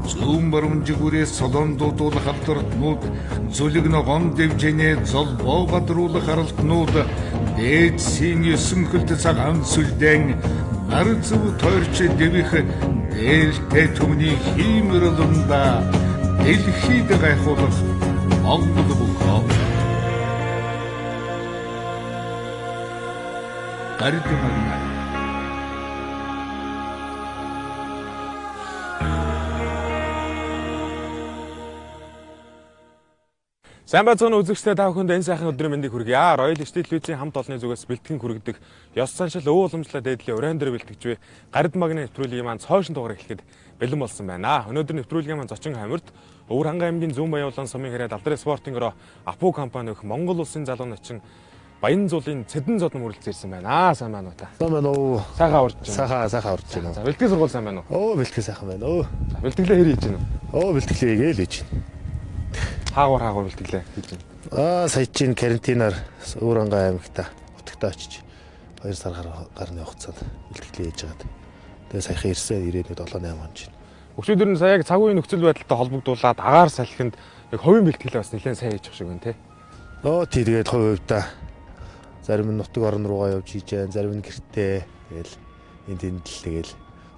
зүүн баруунжигүрээс солон дуудуулах халдвартнууд, зүлэг ногоон дэвжэнэ золбоо гадруулах аралтнууд, дээдсийн 9 хөлт цагаан сүлдэн, нар зүв тойрч дэвих дээлтэй түмний хиймэрлэнда дэлхийд гайхуулах Монгол бүхөө. Гардемагна. Сайн байцгаана үзэгчдээ та бүхэнд энэ сайхан өдрийн мэндийг хүргье. Роял Стил телевизийн хамт олонны зүгээс бэлтгэн хүргэдэг ёс заншил өвөө уламжлалт дээдлийн уран дээр бэлтгэж буй Гард магны нэвтрүүлгийн маань цоошин дугаар эхлэхэд бэлэн болсон байна. Өнөөдөр нэвтрүүлгийн маань Зочин хамирт Өвөр хангай аймгийн Зүүн Баян улаан сумын хэрэг Алдрын спортын өрөө Апу компани өх Монгол улсын залуу начин Баян зуулын цэдэн зодон мөрөлдөж ирсэн байна. Сайн байна уу та? Сайн байна уу? Сайхан урж байна. Сайхан урж байна. За бэлтгэл сургууль сайн байна уу? Бэлтгэл сайхан байна. За бэлтгэлээ хэр хийж байна уу? Бэлтгэлээ гээл хийж байна. Хаагуур бэлтгэлээ хийж байна. Сая чинь карантинаар Өвөр хангай аймагта утагтаа очиж 2 сар гарны хугацаанд бэлтгэлээ хийж байгаад. Тэгээ саяхан ирсэн 97-8 он чинь. Өчигдөр нь сая яг цаг үеийн нөхцөл байдалтай холбогдуулаад агаар салхинд яг хувийн бэлтгэлээ бас нэлээд сайн хийж шиг байна те. Тий тэгээд хувьдаа зарим нь нутаг орн руугаа явж хийж जैन, зарим нь гэртээ тэгэл энэ тэнд л тэгэл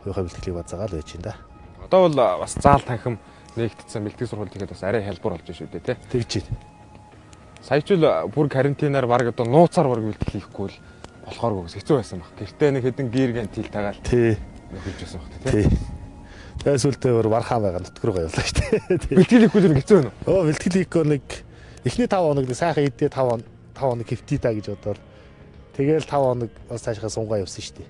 хувийнхаа бэлтгэлийг базаагаал байж байна да. Одоо бол бас заал танхим нэгтдсэн бэлтгэл сургууль тэгээд бас арай хялбар болж шүү дээ те. Тэгж байна. Саячул бүр карантинаар баг одоо нууцаар баг бэлтгэл хийхгүй л болохооргүй гэсэн хэцүү байсан баг. Гэртээ нэг хэдэн гэргэн тил тагаал. Тий. Хийж байсан баг те. Тэгээ сүлдээ өөр вархаа байгаа нутг руу явлаа шүү дээ. Бэлтгэл хийхгүй л хэцүү байна уу? Бэлтгэл хийхгүй нэг эхний 5 хоног сайхан идээ 5 хоног хэвтий да гэж бодоод тэгэл 5 хоног бас цаашаа сунгаа явсан шүү дээ.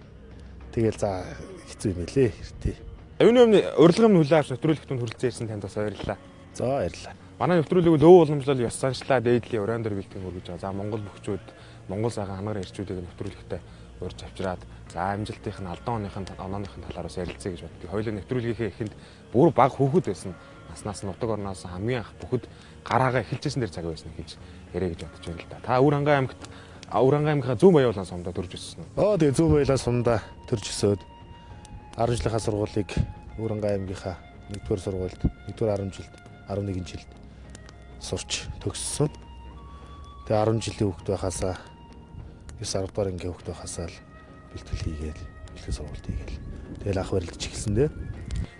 Тэгэл за хэцүү юм элэ тий. Өвний урилгын хүлээн авч нэвтрүүлэгт хүрэлцэн ирсэн танд бас баярлалаа. За баярлалаа. Манай нэвтрүүлгийг өвөө уламжлал ёс заншлаа дээдлийн уран дээр бэлтгэн хүргэж байгаа. За Монгол бөхчүүд, Монгол сайхан хангар ирчүүдийг нэвтрүүлэгтээ урьж авчираад за амжилтынх нь алдан онооныхын талаар бас ярилцъя гэж боддог. Хоёулаа нэвтрүүлгийнхээ эхэнд бүр баг хүүхэд байсан. Наснаас нь нутаг орноос хамгийн анх бүхэд гараагаа эхэлжсэн дээр цаг байсан гэж ярэ гэж бодож байна л да. Та Өвөр хангай аймгийнхаа Зүүн Баян улаан сумдаа төрж өссөн үү? Тэгээ Зүүн Баян улаан сумдаа төрж өсөөд 10 жилийнхаа сургуулийг Өвөр хангай аймгийнхаа 1-р сургуульд 1-р 10 жилд 11 жилд сурч төгссөн. Тэгээ 10 жилийн хүүхэд байхасаа 9-10 дугаар ангийн хүүхэд байхасаа л бэлтгэл хийгээл бэлтгэл сургалт хийгээл тэгэл анх барилдаж эхэлсэн дээ.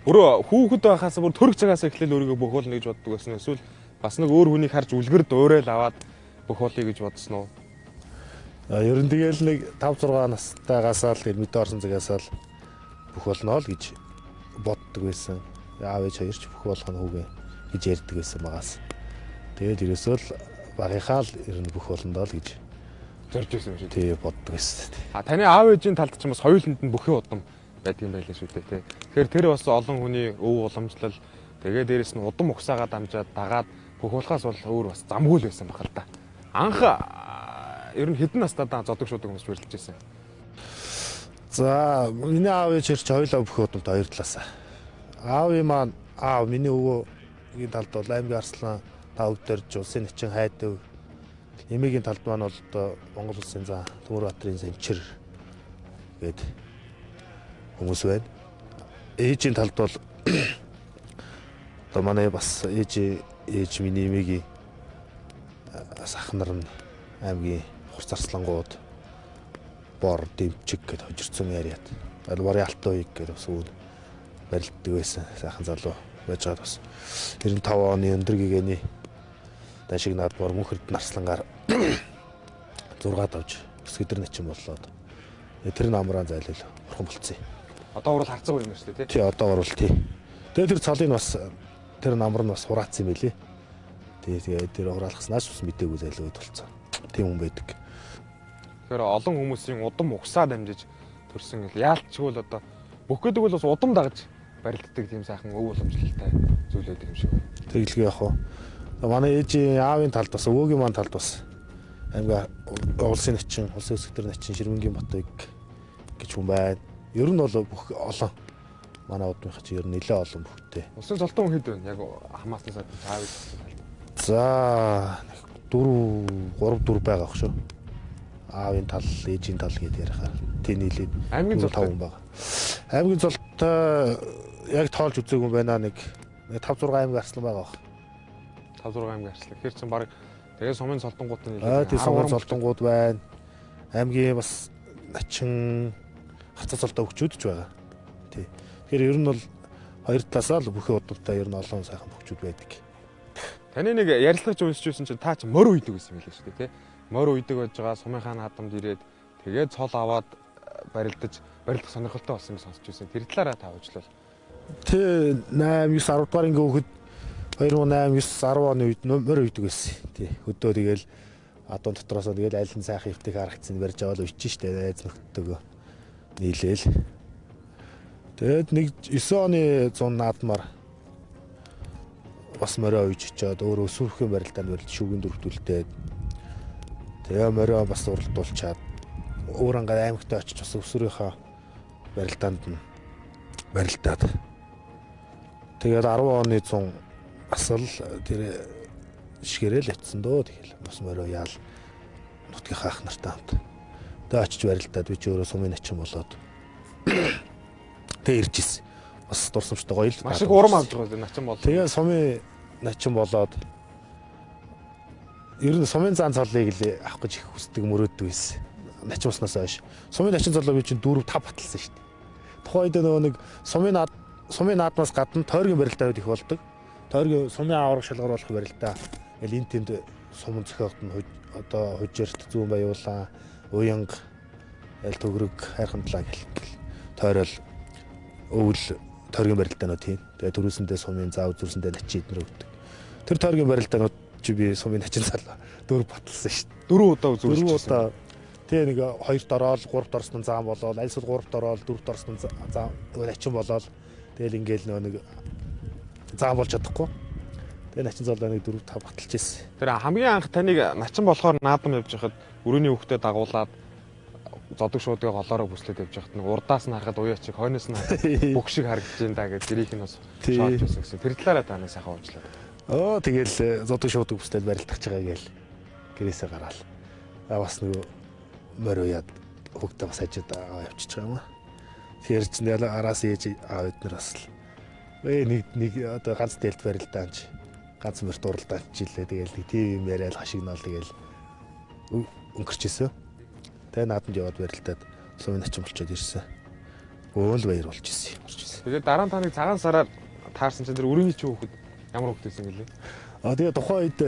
Өөрөө хүүхэд байхасаа бүр төрөх цагаас эхлээл өөрийгөө бөхөөлнө гэж боддог байсан. Эсвэл бас нэг өөр хүнийг харж үлгэр дуурайл аваад бөхөөлъя гэж бодсон уу? Ер нь тэгэл нэг 5-6 настайгаасаа л мэдээ орсон цагаасаа л бөхөөлнө л гэж боддог байсан. Аав ээж хоёрч бүх болгоно хүүгээ гэж ярьдаг байсан багаас. Тэгээд ерөөсөө л багийнхаа л ер нь бүх болно доо л гэж зорж байсан юм шиг. Тий боддог байсан. Таны аав ээжийн талд ч юм бас хоёуланд нь бүхий удам байдгийн байлаа шүү дээ тий. Тэгэхээр тэр бас олон хүний өв уламжлал тэгээ дээрэс нь удам угсаагаа дамжаад дагаад бөхөөлхаас бол өөр бас замгүй л байсан бахал та. Анх ер нь хэдэн настайдаа зодог шуудаг хүмүүс барилдаж байсан. За миний аав ээж ч хоёулаа бүх удамд хоёр талаасаа. Миний өвөөгийн талд бол аймгийн Арслан тавдэрж улсын начин хайдаг. Эмээгийн талд маань бол одоо Монгол улсын за Төмөр Баатрин Санчир гээд хүмүүс байна. Ээжийн талд бол одоо манай бас ээж миний эмээгийн ах нар нь аймгийн Хурц Арслангууд бор дэмчиг гээд хожирцсон яриад. Барийн алтан уяг гээд бас үүд барилддаг байсан. Сайхан залуу байж байгаа бас 95 оны өндөр гэгэний дашиг наад бор мөнхөрд нарслангаар 6 давж өсгөдөр начин боллоо. Тэр намраан зайлал бурхан болцсон. Одоо урал харцаг юм шүү дээ тий. Тий одоо урал тий. Тэгээ тэр цолыг бас тэр намар нь бас хураацсан юм байлээ. Тэгээ тэр хураалгаснаас бас мэдээгүй зайлууд болцсон. Тийм хүн байдаг. Тэгэхээр олон хүмүүсийн удам угсаа дамжиж төрсөн гэл яалтчгүй л одоо бүх гэдэг бол бас удам дагж барилддаг тийм сайхан өв уламжлалтай зүйл байдаг юм шиг байна. Тэглэгээ яг хуу. Манай ээжийн аавын талд бас өвөөгийн маань талд бас аймгаа улсын начин, улсын өсгөдөр начин Ширмэнгийн Батбаяг гэж хүн байна. Ер нь бол бүх олон манай удмынхаа чи ер нь нэлээ олон бүхтэй. Улсын золтон хүн хэд байна? Яг хамааснаас аавыг. За 3 байгаа ах шүү. Аавын тал, ээжийн тал гэдээ ярихаар тий нийлээд аймгийн золтой 5 хүн байгаа. Аймгийн золтой яг тоолж үзээгүй байна нэг 5 6 аймаг арслан байгаа баг. 5 6 аймаг арслаа. Тэгэхээр чинь баг тэгээ сумын солонгууд нь Тийм сумын солонгууд байна. Аймгийн бас начин хацаа цолтой хөгчүүд ч байгаа. Тий. Тэгэхээр ер нь бол хоёр талаасаа л бүхий удалтай ер нь олон сайхан хөгчүүд байдаг. Таны нэг ярилцлагч уншижсэн чинь та ч морь үйдэг гэсэн юм хэлээ шүү дээ, тий. Морь үйдэг байж байгаа сумынхаа наадамд ирээд тэгээд цол аваад барилдаж барилдах сонирхолтой болсон гэж сонсч байсан. Тэр талаараа та уучлал. Тэ 8 9 10 дугаар ингээ хөхөд 2008 9 10 оны үед морь үйдэг байсан. Тий. Хөдөө тэгэл адуун дотроосоо тэгэл аль нь сайхан өвтөг харагдсан барьж аваад үйчих штэ найз нөхдөдөө нийлээл. Тэгээд нэг 9 оны 100 наадмаар бас морио үйж очоод өөрөө өсвөрхийн барилдаанд барилд шүүгийн дөрвдүүлээд тэгээ морио бас уралдуулчаад өөр ангаа аймагтаа очиж бас өсвөрийнхаа барилдаанд нь барилдаад тэгээд 10 оны 100 бас л тэр шигэрэл очсон дөө тэгэл бас морио яал нутгийнхаа ах нартай хамт тэгээ очиж барилдаад би ч өөрөө сумын начин болоод тэгээ ирж ирсэн. Бас дурсамжтай гоё л. Маш их урам авч байгаа начин болоо. Тэгээ сумын начин болоод ер нь сумын зан цолыг л авах гэж их хүсдэг мөрөөддөг байсан. Начин болсноос хойш. Сумын начин цолоо би чинь 4 5 баталсан шүү дээ. Тухайд нөгөө нэг сумын наадмаас гадна тойргийн барилдаууд их болдог. Тойргийн сумын авраг шалгуур болох барилдаа. Ингээл энэ тэнд сумын зохиогт нь одоо хужирт зүүн баяуулаа, уянга, аль төгрөг, хайрхамтлаа гэх тойрол өвөл тойргийн барилдаанууд тийм. Тэгээ төрөөсөндөө сумын зав зүрсэндээ начин эднэр өгдөг. Тэр тойргийн барилдаанууд чи би сумын начин цалаа 4 баталсан шүү дээ. 4 удаа үзүүлсэн. 4 удаа тэгээ нэг 2-т ороод 3-т орсон зам болоод альсвал 3-т ороод 4-т орсон зам начин болоод тэгэл ингээл нэг зам болж чадахгүй. Тэгээ начин цалаа нэг 4 5 баталж ирсэн. Тэр хамгийн анх таныг начин болохоор наадам явж байхад өрөөний хөвгтөд дагуулад зодог шуудгаа голоороо бүслээд явж байхад нэг урдаас нь харахад уяа чиг хойноос нь бүх шиг харагдаж байна да гэж гэрийнх нь бас шоолж байсан гэсэн. Тэр талаараа танаас сайхан уучлаа. Тэгэл зодог шуудаг бүслээд барилдах чагаа гээл гэрээсээ гараал. Бас нөгөө морь уяад хөвгтөө бас хажууд явчихж байгаа юм аа. Тэгэхээр чинь араас ээж аав эднэр бас л нэг одоо ганц дэлт барилдаанч ганц мөрт уралдаанч жилээ. Тэгэл нэг тийм юм яриад хашигнаал тэгэл өнгөрчээсөө. Тэгээ наадамд яваад барилдаад сумын начин болчиход ирсэн. Өөл баяр болж ирсэн. Тэгээд дараа нь таныг цагаан сараар таарсан чинь тэр өрөөний чи хүүхэд ямар хүүхэд байсан гэлээ? Тэгээ тухайн үед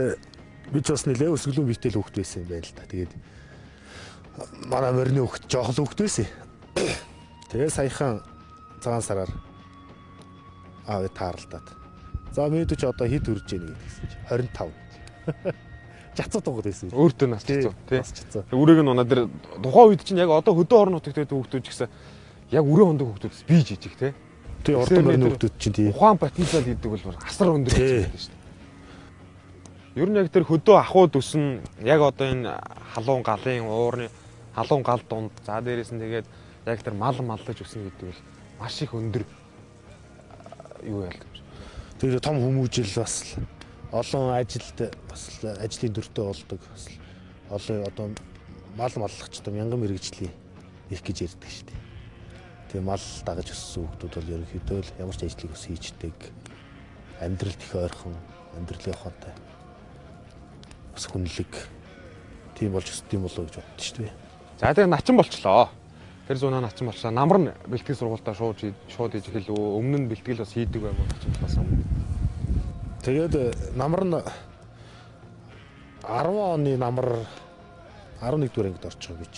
би ч бас нэлээ өсгөлөн битэл хүүхэд байсан юм байна л да. Тэгээд манай морины хүүхэд жоох л хүүхэд байсан. Тэгээ саяхан цагаан сараар аав таарлаад. За мэдээ ч одоо хэд хүрж ийн гэсэн чи 25. Жацуу дугад байсан. Өөртөө нас чацуу тий. Үрэг нь унаа дээр тухайн үед чинь яг одоо хөдөө орон нутагт хүүхдүүд ч гэсэн яг өрөө хондог хүүхдүүдс бий жижиг тий. Тий ордон морины хүүхдүүд чинь тий. Ухаан потенциал гэдэг бол асар өндөр гэж байна шүү дээ. Ер нь яг тэр хөдөө ахуйд өснө яг одоо энэ халуун галын уурны халуун гал дунд за дээрээс нь тэгээд яг тэр мал маллаж өснө гэдэг бол маш их өндөр юу яалт юм. Тэр том хүмүүжил бас олон ажилд бас ажлын дүртэй болдог. Олон одоо мал маллагчтай мянган мэрэгжлийн их гэж ярьдаг шүү дээ. Тэгээ мал дагаж өссөн хүмүүс бол ерөнхийдөө л ямар ч ажлыг ус хийждэг. Амьдралд их ойрхон, амьдралын ухаантай. Бас хүнлэг. Тийм болж өсдөм болоо гэж боддоо шүү дээ. За тэгээ начин болчлоо. Тэр зунаа начин болчлоо. Намар нь бэлтгэл сургуультаа шууд хийж эхэлв. Өмнө нь бэлтгэл бас хийдэг байгаад начин болсон. Тэгээд намар нь 10 оны намар 11 дугаар ангид орчих гэж.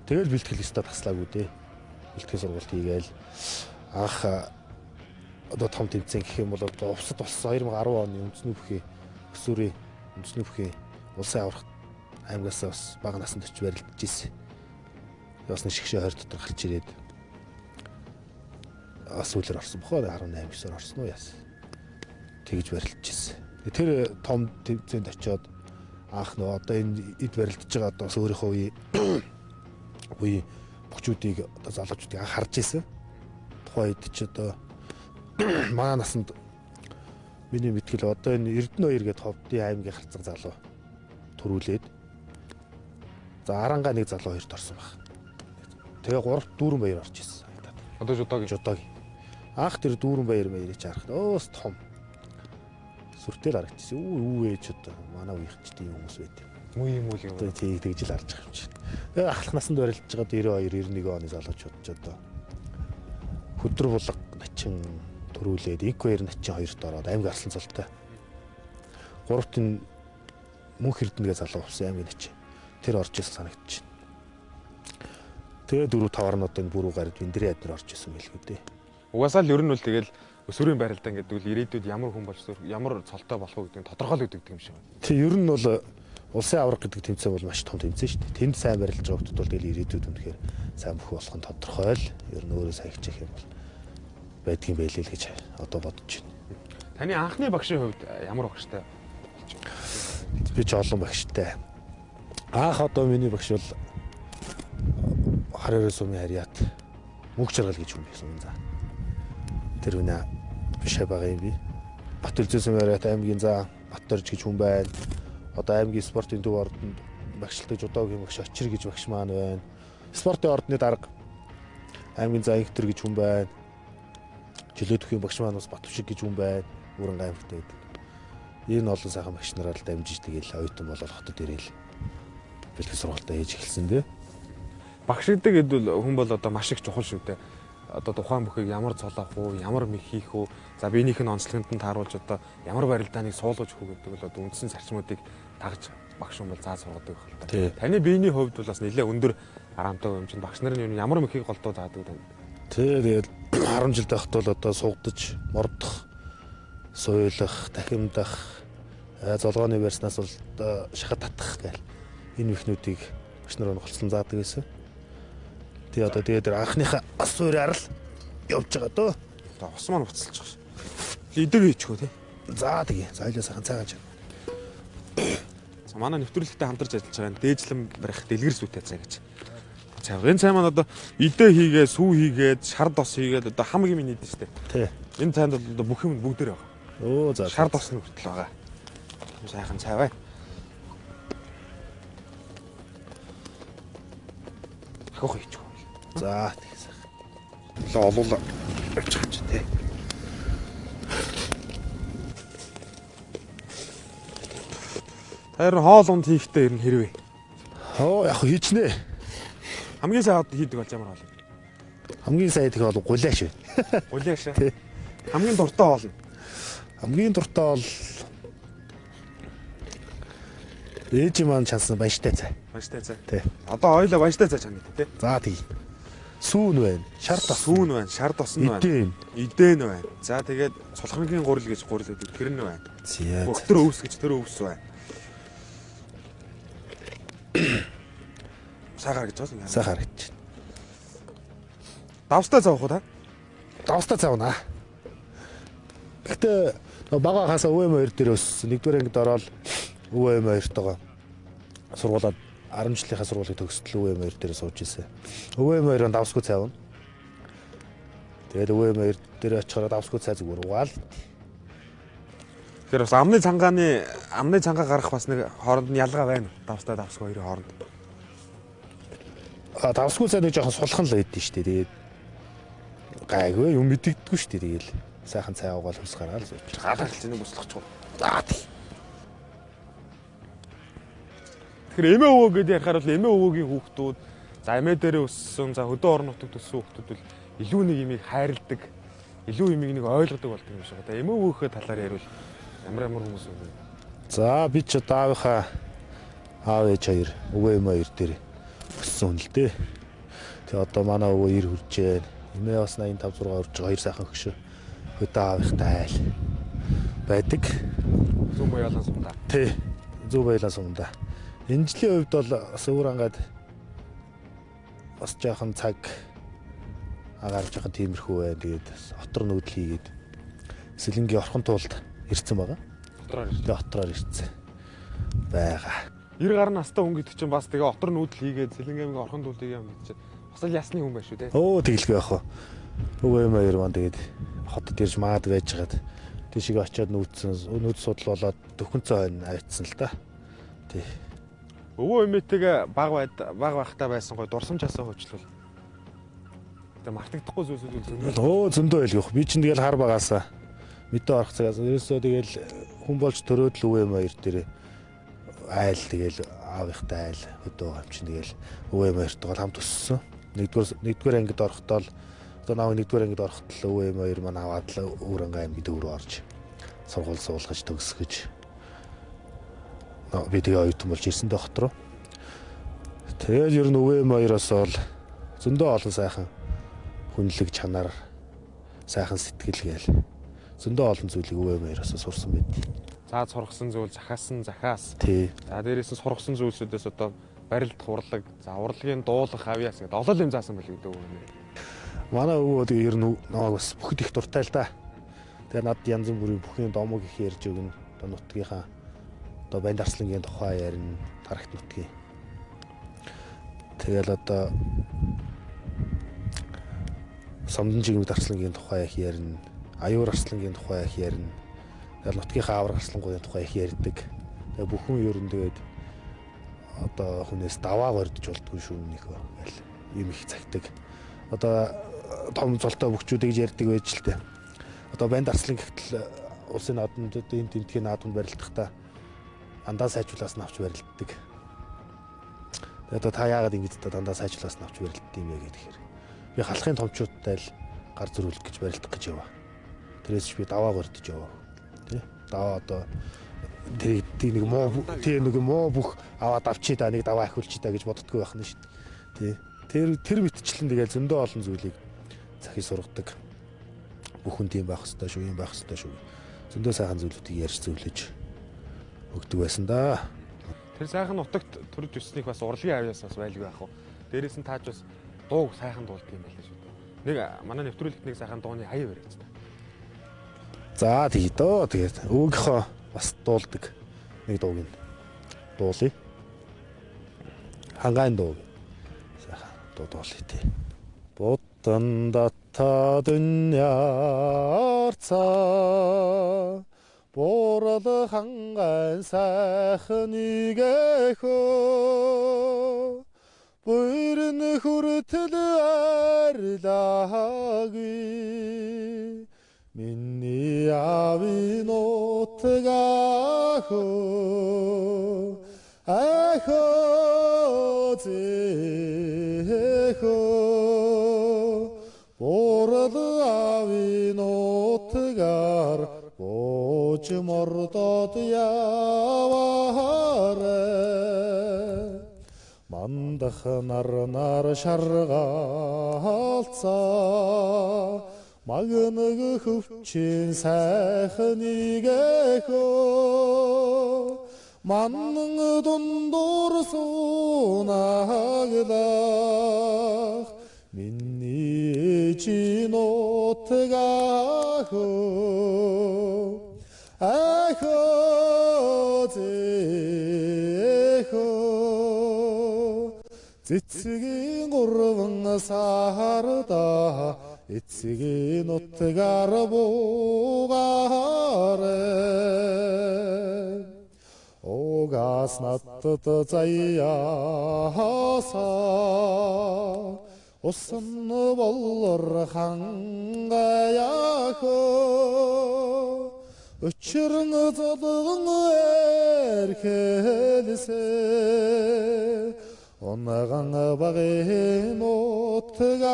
Тэгэл бэлтгэл өстө таслаагүй дээ. Бэлтгэл сургалт хийгээл анх одоо том тэмцээн гэх юм бол одоо увсад болсон 2010 оны үндэсний бүхий өсвөрийн үндэсний бүхий улсын аврах аймагаас бас бага наснд очиж барилдаж ирсэн. Бас нэг шигшээ 20 дотор гарч ирээд сүүлээр орсон бохоо 18 9-оор орсон уу яасан. Тэгж барилдаж ирсэн. Тэр том тэмцээнд очиод анх нөө одоо энэ эд барилдаж байгаа одоо өөрийнхөө үе бөхчүүдийг одоо залуучуудыг анх харж ирсэн. Тухайн үед ч одоо манай насанд миний мэтгэл одоо энэ Эрдэнэ 2 гэдэг ховдын аймгийн харцаг залуу төрүүлээд за Аранга нэг залуу хоёрт орсон баг. Тэгээ 3 дүүрэн баяр орж ирсэн. Одоо жудаагийн анх тэр дүүрэн баяр маярыг харахад өөс том Сүртэл харагдчихсан. Үү ээж одоо манай үеийнх ч тийм хүмүүс байт. Муу юм уу Одоо тийг тэгж л харж байгаа юм чинь. Ахлах насанд барилдаж байгаа 92 91 оны залуучууд ч одоо хөдөр булга начин төрүүлээд Ик2 начин хоёрт ороод аймаг арслан цолтой. Гуравт нь мөнх эрдэнэгээ залуу авсан аймгийн начин. Тэр орж ирсэн санагдчих. Тэгээ 4 5-аар нь одоо энэ бүрүү гард виндэрийн аднаар орж ирсэн гэлгүй дээ. Угаасаа л ер нь бол тэгэл өсвөрийн барилдаа ингээд тэгвэл ирээдүйд ямар хүн болж ямар цолтой болох вэ гэдэг нь тодорхойлогддог юм шиг байна. Тэг ер нь бол улсын авраг гэдэг тэмцээн бол маш том тэмцээн шүү дээ. Тэнд сайн барилж байгаа хүмүүс бол тэгэл ирээдүйд үнэхээр сайн бүх болох нь тодорхой л. Ер нь өөрөө сайн хичээх юм бол байдгийн байлээ л гэж одоо бодож байна. Таны анхны багшийн хувьд ямар багштай болж байна? Би ч олон багштай. Анх одоо миний багш бол Харьяа сумын харьяат мөнх жаргал гэж хүн байсан за. Тэр үнэ биш байгаа юм би. Батүлзээ сумын харьяат аймгийн за Батөрж гэж хүн байна. Одоо аймгийн спортын төв ордонд багшилтаж удаагийн багш Очир гэж багш маань байна. Спортын ордны дарга аймгийн за Инхтер гэж хүн байна. Жилөөдхийн багш маань бас Батвшиг гэж хүн байна. Бүрэн аймагтай байдаг. Энэ олон сайхан багш нараар л дамжиж тэгэл оюутан болол хотод ирээл бэлтгэл сургалтаа хийж эхэлсэн дээ. Багш гэдэг хэдвэл хүн бол одоо маш их чухал шүү дээ. Одоо тухайн бүхийг ямар цолоох уу, ямар мэх хийх үү, за биенийх нь онцлогт нь тааруулж одоо ямар барилдааныг суулгаж өгөх гэдэг бол одоо үндсэн зарчмуудыг тагж багш хүн бол зааж сургадаг байх л та. Таны биений хувьд бол бас нэлээд өндөр харамтай юм чинь багш нарын ямар мөхийг голдуу заадаг вэ? Тэгээд 10 жил тахт бол одоо сугдаж, мордох, суйлах, дахимдах, золгооны барьснаас бол шахад татах гээл энэ мөхнүүдийг багш нар онголцсон заадаг байсан. Тэгээ одоо тэгээд анхныхаа ас суурьаар л явж байгаа дөө. Одоо ус маань буцалж байгаа ш. Идэр хийчихөө тий. За тэгээ. Зайлаа сайхан цаагач. За манай нэвтрүүлэгтээ хамтарч ажиллаж байгаа дээжлэн барих дэлгэр сүтээ цай гэж. За энэ цай маань одоо идэ хийгээд, сүү хийгээд, шар дос хийгээд одоо хам юм нийдэн штэ. Тий. Энэ цайнд бол одоо бүх юм бүгдээр байгаа. Оо за. Шар досны хүртэл байгаа. Сайхан цай бай. Хөх хийчихөө. За тэгээ сайхан. Олуулаа авчих чи тий. Тэр хоол унд хийхдээ ер нь хэрвээ. Оо яг хийчнэ. Хамгийн сайн хийдэг болж ямар хоол? Хамгийн сайн хийдэг бол гуляаш вэ. Гуляаш. Тий. Хамгийн дуртай хоол нь. Хамгийн дуртай бол ээж маань чансан баяжтай цай. Баяжтай цай. Тий. Одоо ойлоо баяжтай цай чана тий. За тий. Сүүн байна. Шар тос. Сүүн байна, шар тосн байна. Идэн байна. За тэгээд цулхангийн гурил гэж гурил гэдэг тэр нь байна. Өтөр өвс гэж тэр өвс байна. Сахар гэж байна. Сахар гэж. Давстай цаах уу та? Давстай цаавна. Гэтэ бага хасаа өвөм 2 дээр өссөн. Нэгдүгээр ангид ороод өвөм 2-тойгоо сургуулаад 10 жилийнхаа сургуулийг төгсдөл өвөм 2 дээр сууж ирсэн. өвөм 2-ын давсгүй цаавна. Тэгээд өвөм 2 дээр очихоор давсгүй цай зүгээр угаал. Тэгэхээр бас амны цангаа гарах бас нэг хооронд нь ялгаа байна. Давстай давсгүй хоёрын хооронд. Давсгүй цай нэг жоохон сулхан л байдсан шүү дээ. Тэгээд гайгүй юм мэддэгдгүй шүү дээ. Тэгээл сайхан цай угаал хөс гаргаал сууж. Гаалаа хэлцээний буслахч. За тий. Тэгэхээр эмээ өвөө гэдээ ярихаар бол эмээ өвөөгийн хүүхдүүд за эмээ дээрээ өссөн за хөдөө орон нутагт өссөн хүүхдүүд бол илүү нэг юмыг хайрладаг, илүү юмыг нэг ойлгодог болдог юм шиг. Одоо эмээ өвөөхөө талаар ярил ямар хүмүүс вэ? За би ч даавынхаа аав ээж хоёр өвөө эмээ хоёр дээр өссөн хүн л дээ. Тэгээ одоо манай өвөө 90 хүрч байна. Эмээ бас 85 6 хүрч байгаа хоёр сайхан хөшөө. Хөдөө аавынхтай айл байдаг. Зөв баялан сумдаа. Тий. Зөв баялан сумдаа. Энэ жилийн хувьд бол бас өөр ангаад бас жоохон цаг агаар жоохон тиймэрхүү байна. Тэгээд отор нүүдэл хийгээд Сэлэнгийн орхон туулд ирсэн байгаа. Дотроор ирсэн байгаа. 90 гаруй настай хүн гэдэг чинь бас тэгээ отор нүүдэл хийгээд Сэлэнгийн аймгийн орхон туулыг юм гэдэг чинь бас л ясны хүн байх шүү дээ. Оо тэгэлгүй яах вэ? Өвөө юм хоёр маань тэгээд хотод ирж маад байжгаад тийшээ очиод нүүц судал болоод төхөнцөө хойно авчихсан л да. Тий. Өвөө эмээтэйгээ баг байхтай байсан гой дурсамж асаа хөвчлөл. Тэгээ мартагдахгүй зүйлсүүд зөндөө. Оо зөндөө байлгүйх. Би чинь тэгэл хар багаасаа Мэдээ орох цагаас ерөөсөө тэгэл хүн болж төрөөд л өвөө маяр дээр айл тэгэл аавынхтай айл өдөө юм чинь тэгэл өвөө маяртайгаа хамт өссөн. Нэгдүгээр ангид орохдоо л одоо наав нэгдүгээр ангид орохдоо өвөө маяр маань аваад л Өвөрангай аймгийн дөв рүү орж сургууль суулгаж төгсгөж би тэгээ оюутан болж ирсэн дохот руу. Тэгэл ер нь өвөө маяраас бол зөндөө олон сайхан хүнлэг чанар, сайхан сэтгэл гээл зөндөө олон зүйлийг өвөө маяраас сурсан байд. За сургасан зүйл захаасан захаас. Тий. За дээрээс нь сургасан зүйлсүүдээс одоо барилдах урлаг, за урлагийн дуулах авьяас гэдэг олон юм заасан байл гэдэг үг. Манай өвөө тэгээ ер нь намайг бас бүхэд их дуртай л да. Тэгээ над янз бүрийн бүхэн домог их ярьж өгнө. Одоо нутгийнхаа одоо банд арслангийн тухай ярина, тархт нутгийн. Тэгэл одоо Самдан жигмэд арслангийн тухай их ярина, аюур арслангийн тухай их ярина. Тэгэл нутгийнхаа авраг арслангуудын тухай их ярьдаг. Тэгээ бүхэн ер нь тэгээд одоо хүнээс даваа гордож болдгүй шүү нөхөө гэл юм их цагтаг. Одоо том золтой бөхчүүд гэж ярьдаг байж л тээ. Одоо банд арслан гэхтэл улсын наадмын энэ тэмдгийн наадманд барилдахдаа андаа сайжруулаас нь авч барилддаг. Тэгээд одоо та яагаад ингэж дандаа сайжруулаас нь авч барилддаг юм бэ гэхээр би халахын томчуудтай л гар зөрүүлэх гэж барилдах гэж яваа. Тэрээс би даваа гордож яваа. Тэ? Даваа одоо нэг муу бүх аваад авчи да нэг даваа ахиулчи да гэж боддгоо байх нь шүү дээ. Тэ? Тэр мэтчлэн тэгэл зөндөө олон зүйлийг захиж сургадаг. Бүхэн тийм байх хэрэгтэй шүү, юм байх хэрэгтэй шүү. Зөндөө сайхан зүйлүүдийг ярьж зөвлөж өгдөг байсан да. Тэр сайхан нутагт төрж өсснийг бас урлагийн авьяас бас байлгүй яах вэ? Дээрээс нь тааж бас дууг сайхан дуулдаг юм байна шүү дээ. Нэг манай нэвтрүүлэгт нэг сайхан дууны аяа барьж та. За тий дөө тэгээд өвгийнхөө бас дуулдаг нэг дууг нь дуулъя. Хангаан дуу. Сайхан дуу дуулъя тий. Бодон дата дүнярца Борол хангаан сайхан нэгэхөө Бүрэн хүртэл арлаги Миний авин утгахөө Ахөө зэхөө Борол авин утгаар Бож мордод яваарэ Мандах нар шаргаалцаа Магнаг хөвчин сайхан нэгэхөө Маннан дундуур суунаглах Миний ээжийн утгахөө Ахөө зэхөө Цэцгийн гурван сарда Эцгийн утгаар буугаарэ Угаас надад заяасаа Усан болор хангаяхөө Өчрөн зодгон эрхэлсэ Онаган багын утгахөө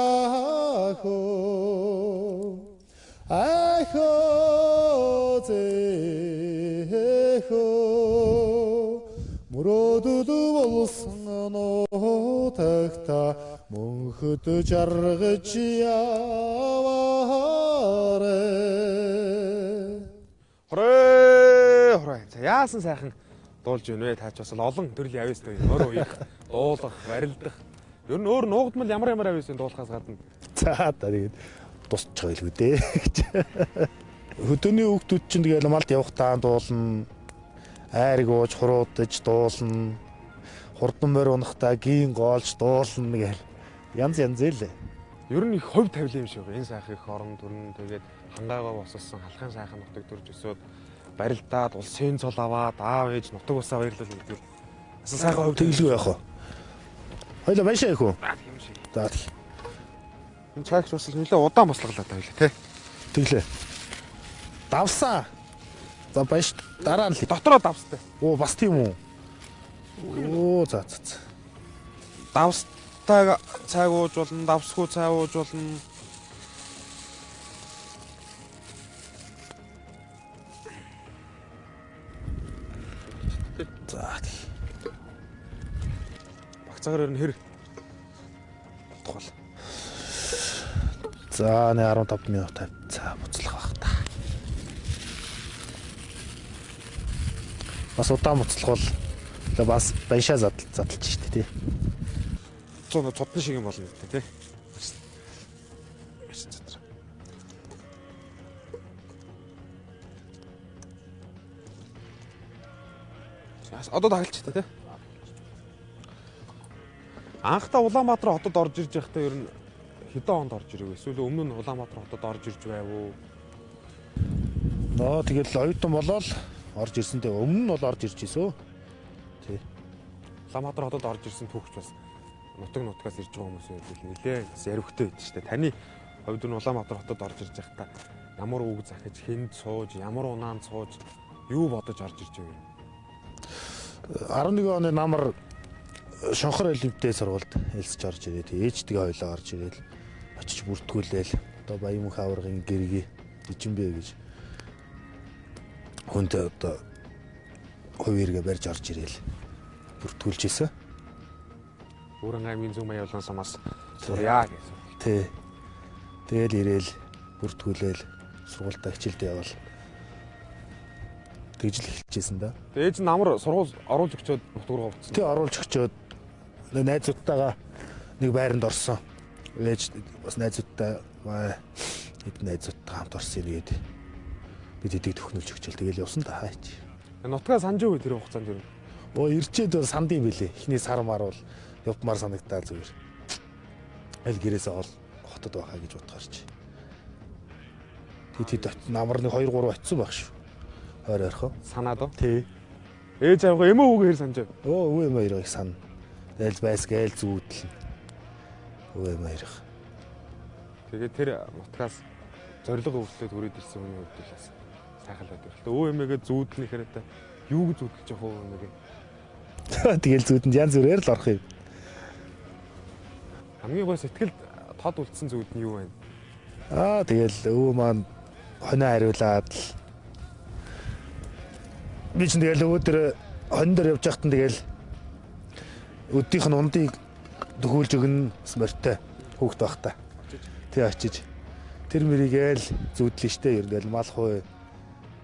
Ахөө зэхөө Мөрөдөд болсон нутагта Мөнхөд жаргаж яваарэ Хорой. За яасан сайхан дуулж байна вэ? Таач бас олон төрлийн авьяастай өөр үеих дуулах, барилдах. Ер нь өөр нуугдмал ямар авьяасын дуулахаас гадна. За тэгээд тусч байгаа л үү дээ. Хөдөөний хүүхдүүд чинь тэгэл малд явахтаа дуулна. Айрыг ууж хуруудаж дуулна. Хурдан морь унахтаа гин гоолж дуулна гэл. Янз л. Ер нь их хувь тавилан юм шиг байна. Энэ сайхан их орон төрн тэгээд хангаагаа боссон халахын сайхан нутаг төрж өсөөд барилдаад улсын цол аваад аав ээж нутаг усаа баярлал гэдэг. Асаа сайхан хувь тэглгүй яах вэ? Хоёлаа баяшаа их үү? юм шиг. За энэ чаагч бас нэлээ удаан бослоглоо та хоёлаа тий. тэглээ. Давсан. За баяж дараа нь л. Дотроо давстай. Оо бас тийм үү? Оо за. Давстайг цайг ууж болно, давсгүй цай ууж болно. За. Багцаагаар ер нь хэр тухал. За 15 минут цаа буцлах байх та. Бас удаан буцлах бол бас баяшаа задлж штэ тий. Цодны шиг юм болно гэдэг тий. Одоо тагалч та тий. Анхдаа Улаанбаатар хотод орж ирж байхдаа ер нь хэдэн онд орж ирэв? Эсвэл өмнө нь Улаанбаатар хотод орж ирж байв уу? Нөө тэгэл оюутан болоод орж ирсэнтэй өмнө нь бол орж ирж ийсөө. Тий. Улаанбаатар хотод орж ирсэн түүхч бас нутагнаас ирж байгаа хүмүүс байвал нэлээ ярвхтэй байд штэ. Таны хувьд нь Улаанбаатар хотод орж ирж байхдаа ямар үг захиж, хэнд сууж, ямар унаанд сууж, юу бодож орж ирж байв? 11 оны намар Шонхор элемтэй сургуульд хэлсэж орж ирээд ээжтэйгээ хойлоо орж ирээл очиж бүртгүүлээл одоо Баянмөнх аваргын гэргий Дижинбэ гэж хүнд одоо хувиргээ барьж орж ирээл бүртгүүлж исэн. Бүрэн аймгийн зөв маяг болон сумаас сурья гэсэн. Тий. Тэгэл ирээл бүртгүүлээл сургуультай хичээлдээ явал тэгж л эхэлчихсэн да. Ээж нь намар сургууль оруулж өгчөөд нутг руу буцсан. Тий оруулж өгчөөд найзуудтайгаа нэг байранд орсон. Ээж бас найзуудтай хэд найзуудтай хамт орсон ирээд бид хэдийг төхнүүлж өгчөөл тэгэл явсан да хаач. Нутгаа санаж өгөө тэр хугацаанд юу? Оо ирчээд санд юм бэлээ. Эхний сар мар бол явмаар санагдаа зүгээр. Аль гэрээсээ ол хотод байхаа гэж бодгоорч. Тэд намар нэг 2 3 очсон байх шүү. Ойрхон. Санаад уу? Тий. Ээж авгаа эмээ үгээр санаж байв. Оо өвөө юм хоёрыг сана. Дээл байсгээл зүүдэл. Өвөө юм хоёрыг. Тэгээд тэр нутгаас зориг өвчлөөд хүрээд ирсэн хүний хувьд л сайхан л байдаг. Өвөө эмээгээ зүүдлэхээр та юу гэж зүүдлэж явах вэ эмээгээ? Тэгэл зүүдэнд янз бүрээр л орох юм. Хамгийн гой сэтгэлд тод үлдсэн зүүд нь юу вэ? Тэгэл өвөө маань хоноо хариулаад л би ч тэгэл өөдөр хонь дээр явж байхад нь тэгэл өдийнх нь ундыг дөхүүлж өгнө морьтой хүүхд байхдаа. Тэг очиж тэр мэрийгээл зүүдлээ штэ ер нь тэгэл мал хуу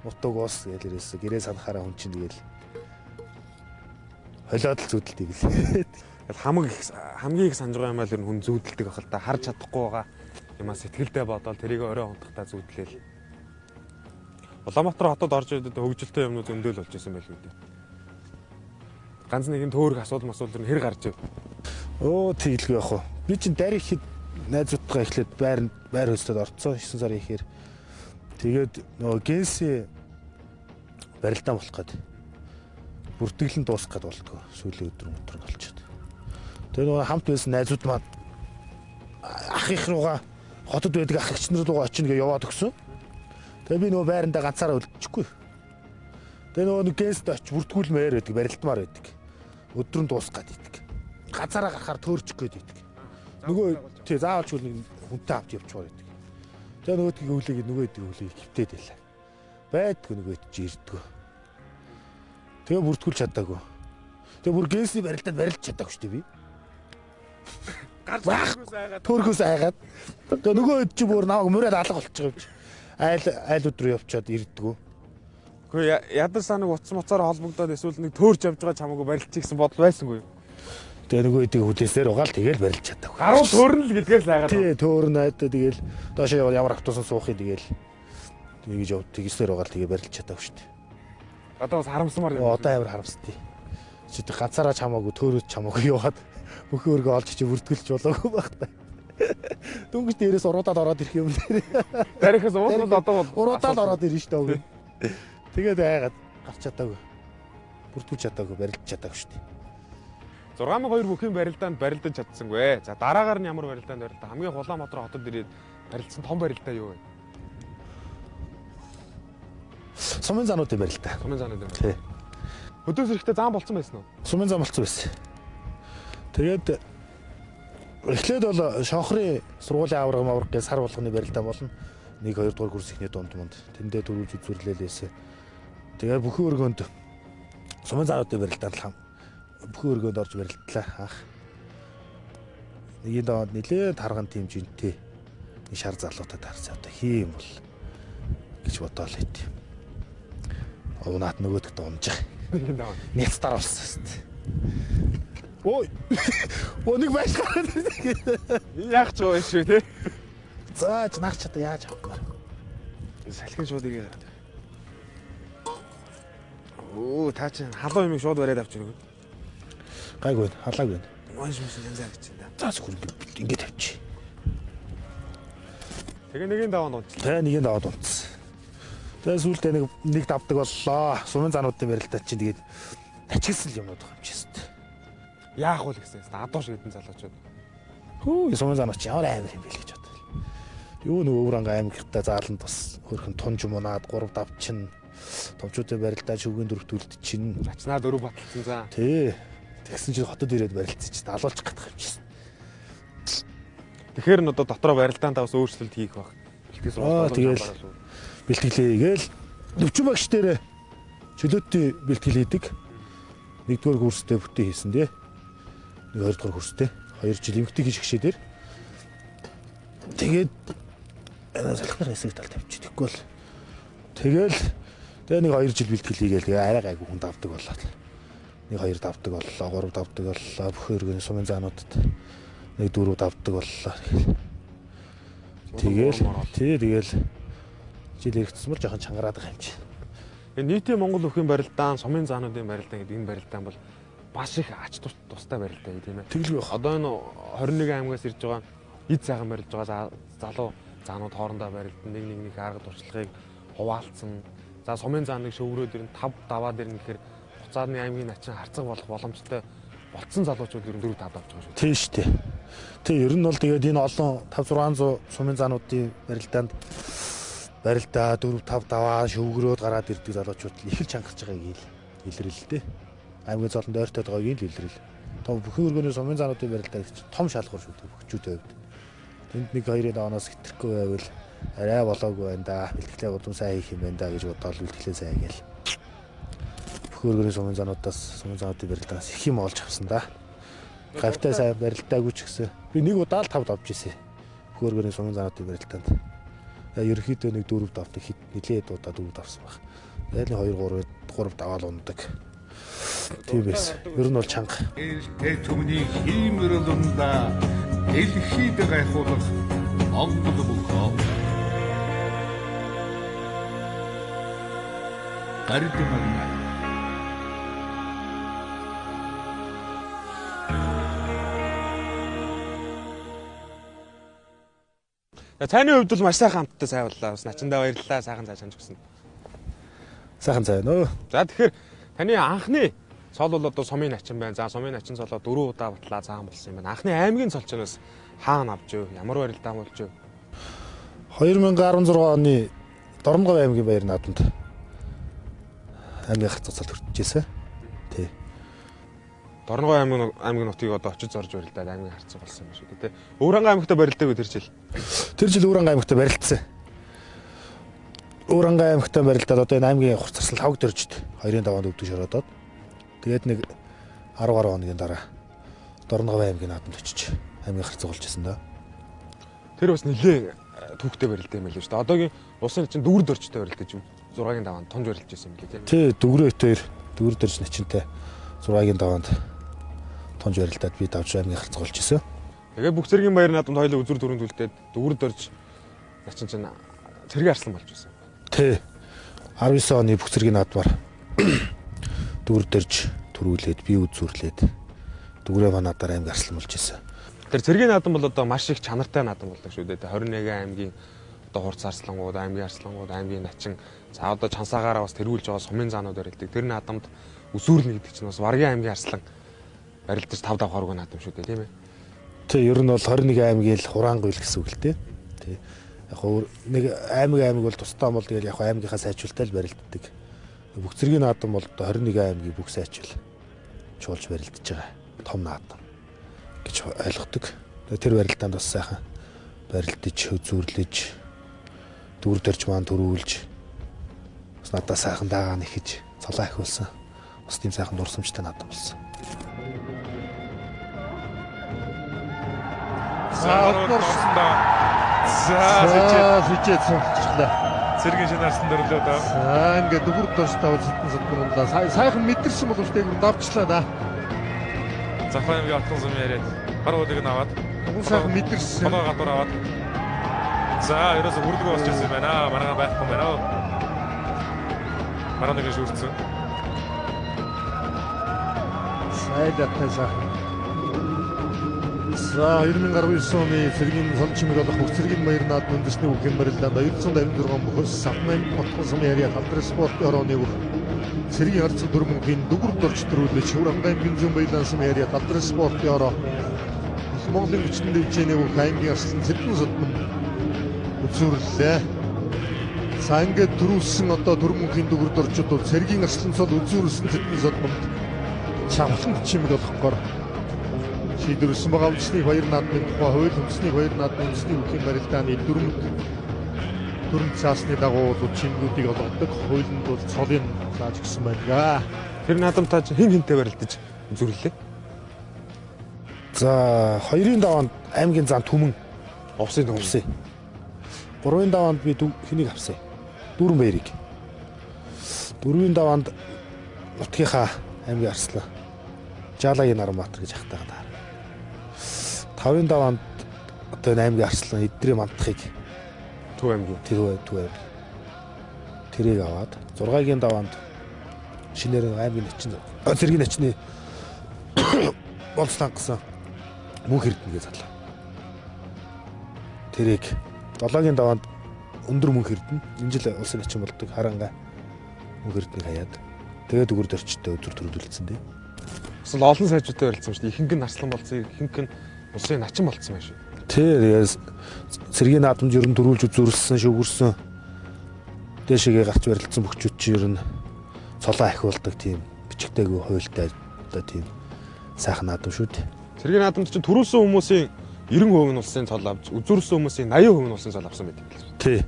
утуг ус гээл ирээсэ гэрээ санахаараа хүн чинь тэгэл холиод л зүүдэлтийг л хамгийн их санаж байгаа юм аа л ер нь хүн зүүдэлдэг ахал та харж чадахгүй байгаа юмаа сэтгэлдээ бодоод тэрийг орой унтахтаа зүүдлээл. Улаанбаатар хотод орж ирээд хөгжилтэй юмнууд өндөөл болж исэн байл үү. Ганц нэгэн төөрөх асуудал ер нь хэр гарч ив. Оо тэгэлгүй яах вэ? Би чинь дарь ихэд найзуудтайгаа эхлээд байр хөлсөд орцсон 9 сарын ихээр. Тэгээд нөгөө генси барилдаан болох гээд бүртгэлэн дуусах гээд болтгоо. Сүүлийн өдөр болчиход. Тэгээд нөгөө хамт байсан найзууд маань ах их руугаа хотод байдаг ах эгч нар руугаа очино гэж яваад өгсөн. Тэгээ би нөгөө байрандаа ганцаараа үлдчихгүй. Тэгээ нөгөө генст очиж бүртгүүлмээр байдаг, барилдмаар байдаг. Өдрөнд дуусах гээд байдаг. Ганцаараа гарахаар төөрчих гээд байдаг. Нөгөө тий заавалч нэг хүнтэй авч явчихвар байдаг. Тэгээ нөгөөдгийг өвлөгийг хөвтөөд байлаа. Байдгүй нөгөөд чи ирдгүү. Тэгээ бүртгүүлж чадаагүй. Тэгээ бүр генсний барилдаад барилж чадаагүй шүү дээ би. Төрхөөс айгаад. Тэгээ нөгөө чи бүр намайг мөрөд алга болчих юм чи. Айл өдрөө явчаад ирдгүү. Гэхдээ ядар санаг утас моцоор холбогдоод эсвэл нэг төөрч явж байгаа чамаагүй барилчих гэсэн бодол байсангүй. Тэгээ нөгөө эдийг хүлээсээр угаал тэгэл барилж чадаагүй. Гаруул төөрн л гэдгээс л айгаад. Тий, төөрн айдаа тэгэл доошоо ямар автобусан суухыг тэгэл тэгж яв тэгсээр угаал тэгээ барилж чадаагүй шүү дээ. Одоо бас харамсмаар юм. Одоо амар харамстай. Чи ганцаараа чамаагүй төөрөөд чамаагүй яваад бүхэн өргөө олж чи бүртгэлж болоогүй байх та. Дүнгэж дээрээс уруудаад ороод ирэх юм дээр. Дарихаас уусаад одоо уруудаад ороод ирнэ шүү дээ. Тэгээд айгаад гарч чадаагүй. Бүртгүүлж чадаагүй, барилж чадаагүй шүү дээ. 62000 бүхэн барилдаанд барилдаж чадсангүй. За дараагаар нь ямар барилдаанд барилдаа? Хамгийн Улаанбаатар хотод ирээд барилдсан том барилдаа юу вэ? Сумын заануудын барилтаа. Сумын зааны дээр. Тий. Өдөөс эрэхтэй зам болцсон байсан уу? Сумын зам болцсон байсан. Тэгээд эхлээд бол шонхрын сургуулийн авраг гэж сар болгоны барилдаа болно. 1 2 дугаар курс ихний дунд манд. Тэндээ төрүүлж үзүүлээлээсээ. Тэгээд бүхэн өргөнд сумын заануудын барилдаа бүхэн өргөнд орж барилдлаа анх. Нэгийн доод нэлээд харган тийм жинтэй. Шар залуутад харсан одоо хийм бол гэж бодоол байт. Уунаад нөгөөдгт унж байгаа. Нэц дараалсан шүү дээ. Ой. Нэг байж гараад. Яг ч гоё шүү те. За нах чад яаж авах вэ? Салхин шууд игээ. Оо та чинь халуун юм шууд бариад авчих. Гайгүй халаагүй. Маш янзаар гэж байна. За зүгээр ингээд тавьчих. Тэгээ нэгийн даваанд унцлаа. Тэгээ нэгийн даваад унцсан. Тэгээ сүүлдээ нэг давдаг боллоо. Сумын заануудын барилдаа чинь тэгээд ачигсан юмнууд байгаа юм чист. Яах вэ гэсэн. Адуу шиг хэдэн залуучууд. Хөө сумын заанууд чинь ямар амар юм бэ л гэж бодлоо. Юу нэг өвранга аймагтай зааланд бас хөрхэн тунж мунаад 3 давчин томчуудын барилдаа шүгээн дөрөвтүүлд чинь Ачнаа дөрөв баталсан за. тий. Тэгсэн чинь хотод ирээд барилдсан чинь алуулчих гадах юм чист. Тэгэхээр н одоо дотроо барилдаанд бас өөрчлөлт хийх баг. Бэлтгэл сургууль тэгэл бэлтгэлээ гээл өвчин багш дээр чөлөөтэй бэлтгэл хийдэг. 1-р курстэй бүтээ хийсэн тий. 2-р курстэй 2 жил эмгтэй хийж гişээ дээр. Тэгээд салхинаар хэсэг тал тавьчих. Тэгэхгүй бол тэгэл тэгээ нэг 2 жил бэлтгэл хийгээл тэгээ арай гайгүй хүн давдаг боллоо. 1 2 давдаг боллоо, 3 давдаг боллоо. Бүх өргөний сумын заануудад 1 4 давдаг боллоо. Тэгэл жил хэрэгцсэн бол жоохон чангараад байгаа юм чи. Нийтийн Монгол өхөн барилдаан, сумын заануудын барилдаан гэдэг энэ барилдаан бол маш их ач тустай барилдаа тийм ээ. Тэглгүй байна. Одоо энэ 21 аймагаас ирж байгаа эд сайхан барилж байгаа залуу заанууд хоорондоо барилдан нэг арга туршлагыг хуваалцсан. За сумын зааныг шөврөөд ирэн 5 даваад ирнэ гэхээр хуцааны аймгийн начин харцаг болох боломжтой болцсон залуучууд ер нь 4 5 авч байгаа шүү. Тийм шүү дээ. Тэг ер нь бол тэгээд энэ олон 5 600 сумын заануудын барилдаанд барилдаа 4 5 даваа шөвгөрөөд гараад ирдэг залуучууд их л чангарч байгааг илэрэл л дээ. Аймгийн золонд ойртойд байгааг л илэрэл. Том бүхэн өргөний сумын заануудын барилдаа том шалгуур шүү дээ хөгчүүдийн хувьд. Тэнд нэг 2 даваанаас хэтрэхгүй байвал арай болоогүй байна да. Бэлтгэлээ бодон сайн хийх юм байна да гэж бодоод бэлтгэлээ сайн гээл. Бүхэн өргөний сумын заануудаас сумын заануудын барилдаас их юм олж авсан да. Гавтай сайн барилдаагүй ч гэсэн би нэг удаа л 5 давж ирсэн. Бүхэн өргөний сумын заануудын барилдаанд. Ерөнхийдөө нэг 4 давдаг хэд нилээд удаа 4 давсан баг. Тэгэл 2 3 даваал ундаг. Тийм байсан. Ер нь бол чанга. Ээлтэй түмний хиймэрлэндаа дэлхийд гайхуулах Монгол бүхөө. Гардимагна. Таны хувьд бол маш сайхан хамтдаа сайварлаа. Бас начиндаа баярлалаа. Сайхан цаашаа ч гэсэн. Сайхан цай нөө. За тэгэхээр таны анхны цол бол одоо сумын начин байна. За сумын начин цолоо 4 удаа батлаа цаан болсон юм байна. Анхны аймгийн цолчноос хаана авч ив? Ямар барилдаа болж ив? 2016 оны Дорногов аймгийн баяр наадамд аймгийн хацаа цол төрчихсэн. Тий. Дорногов аймгийн нутгийг одоо очиж зорж барилдаад аймгийн харцаг болсон юм шүү дээ. Өвранга аймагта барилдаагүй тэр жил. Тэр жил Өвранга аймагта барилдсан. Өвранга аймагта барилдаад одоо энэ аймгийн хурцарсал хавг дөржид 2-ын даваанд өвдөж шороодоод тэгээд нэг 10 гаруй хоногийн дараа Дорногов аймгийн наадамд очиж аймгийн харцаг болж байсан да. Тэр бас нэлээ түүхтэй барилдаа юм байл шүү дээ. Одоогийн усын чинь дүүр дөржтэй барилдаж юм. 6-гийн даваанд тунж барилж байсан юм лээ тий. Дүүрээ 2 дүүр дөрж начинтай 6-гийн даваанд тунж барилдаад би давж аймгийн харцаг болж исэн. Тэгээ бүх зэргийн баяр наадамд хоёул үзүр дүрэн түлдээд дүүр дөрж начин чинь цэргийн арслан болж байсан. Тий. 19 оны бүх зэргийн наадмаар дүүр дөрж төрүүлээд би үзүүрлээд дүгрээ банаадаар аймгийн арслан болж исэн. Тэр цэргийн наадам бол одоо маш их чанартай наадам болдог шүү дээ. 21 аймгийн одоо хурц арслангууд, аймгийн арслангууд, аймгийн начин за одоо чансаагаараа бас тэргүүлж байгаа сумын заанууд барилдаг. Тэр наадамд үсүүрлэн гэдэг чинь бас Варгийн аймгийн арслан барилдаж 5 давх хорог наадам шүү дээ, тийм ээ. Тий, ер нь бол 21 аймгийн л хураан гуйл гэсэн үг л дээ. Тий. Яг нэг аймаг бол тусдаа бол тэгэл яг аймагийнхаа сайжруулалтаа л барилддаг. Бүх цэргийн наадам бол 21 аймгийн бүх сайжрал чуулж барилдаж байгаа. Том наадам гэж ойлгодог. Тэр барилдаанд бас сайхан барилдаж, үзүүрлэж, дүр төрж маань төрүүлж бас надад сайхан дагаа нэхэж цолоо ахиулсан. Бас тийм сайхан дурсамжтай наадам болсон. Сэжээд сонсчлаа. Цэргийн шинаарсан дөрлөө да. Ингээд дүгүр дурстай үзэлтэн содгонлоо. Сайхан мэдэрсэн боловч дээгүр давчлаа да. Захаамгийн алтан зам яриад гаруудыг нь аваад сайхан мэдэрсэн. Хоноо гадуур аваад. За ерөөсө хүрдгөө босч ирсэн байна. Маргаа байхгүй байна. Маргаа нэг шүрцэн. Сайдтай сайхан. За 2019 оны цэргийн сон чимэг болох бүх цэргийн баяр наадмын үндэсний үхэн барилдаанд 256 бүхэл савмын ботхон сум яриа халдрын спортын орооны бүх цэргийн арцсан дөрмөнхийн дүгүр дорч төрүүлж Хөврангайн гинзэн баялаан сум яриа халдрын спортын ороо Монголын хүчтэй хэмжээний бүх аймгийн арслан цэргийн судмын үзүүрлээ. За ингээд төрүүлсэн одоо дөрмөнхийн дүгүр дорчууд бол цэргийн арслан цол үзүүрлсэн цэргийн судманд чамхан чимэг болохгоор шийдвэрлсэн байгаа үндэсний баяр наадмын тухай хууль үндэсний баяр наадмын үндэсний үхэн барилдааны дөрмөд цаасны дагуу чимгүүдийг олгодог хуулинд бол цолын зааж гисэн байна. Тэр наадамтай хин хинтэй барилдаж үзүүрлээ. За 2-ын даваанд аймгийн зам Түмэн Овсын. 3-ын даваанд би хэнийг авсан? Дүүрэн баярыг. 4-ийн даваанд нутгийнхаа аймгийн арслан Жалагийн Наранбаатар гэж ахтайгаа. 5-ын даваанд одоо аймгийн арслан Эдрийн Мантахыг Төв аймгийн тэрийг аваад 6-гийн даваанд шинээр аймгийн начин цэргийн начны болцлан гасан мөнх эрдэнэгээ заллаа. Тэрийг 7-гийн даваанд өндөр мөнх эрдэнэ энэ жил улсын начин болдог харанга мөнх эрдэнэг хаяад тэгээд өгөр дөрчтэй өдөр төрүүлсэн дээ. Эсвэл олон сайжуутай барилдсан шүү дээ. Ихэнх нь арслан болсон, ихэнх нь улсын начин болцсон байх шүү. Тэгээд цэргийн наадамд ер нь төрүүлж үзүүлсэн, шүгэрсэн. Дээшээгээ гарч барилдсан бөхчүүд чи ер нь цолоо ахиулдаг тийм бичгтэйг хуйлтай одоо тийм сайхан наадам шүү дээ. Цэргийн наадамд чинь төрүүлсэн хүмүүсийн 90% нь улсын цол авч, үзүүрсэн хүмүүсийн 80% нь улсын цол авсан байдаг юм. Тий.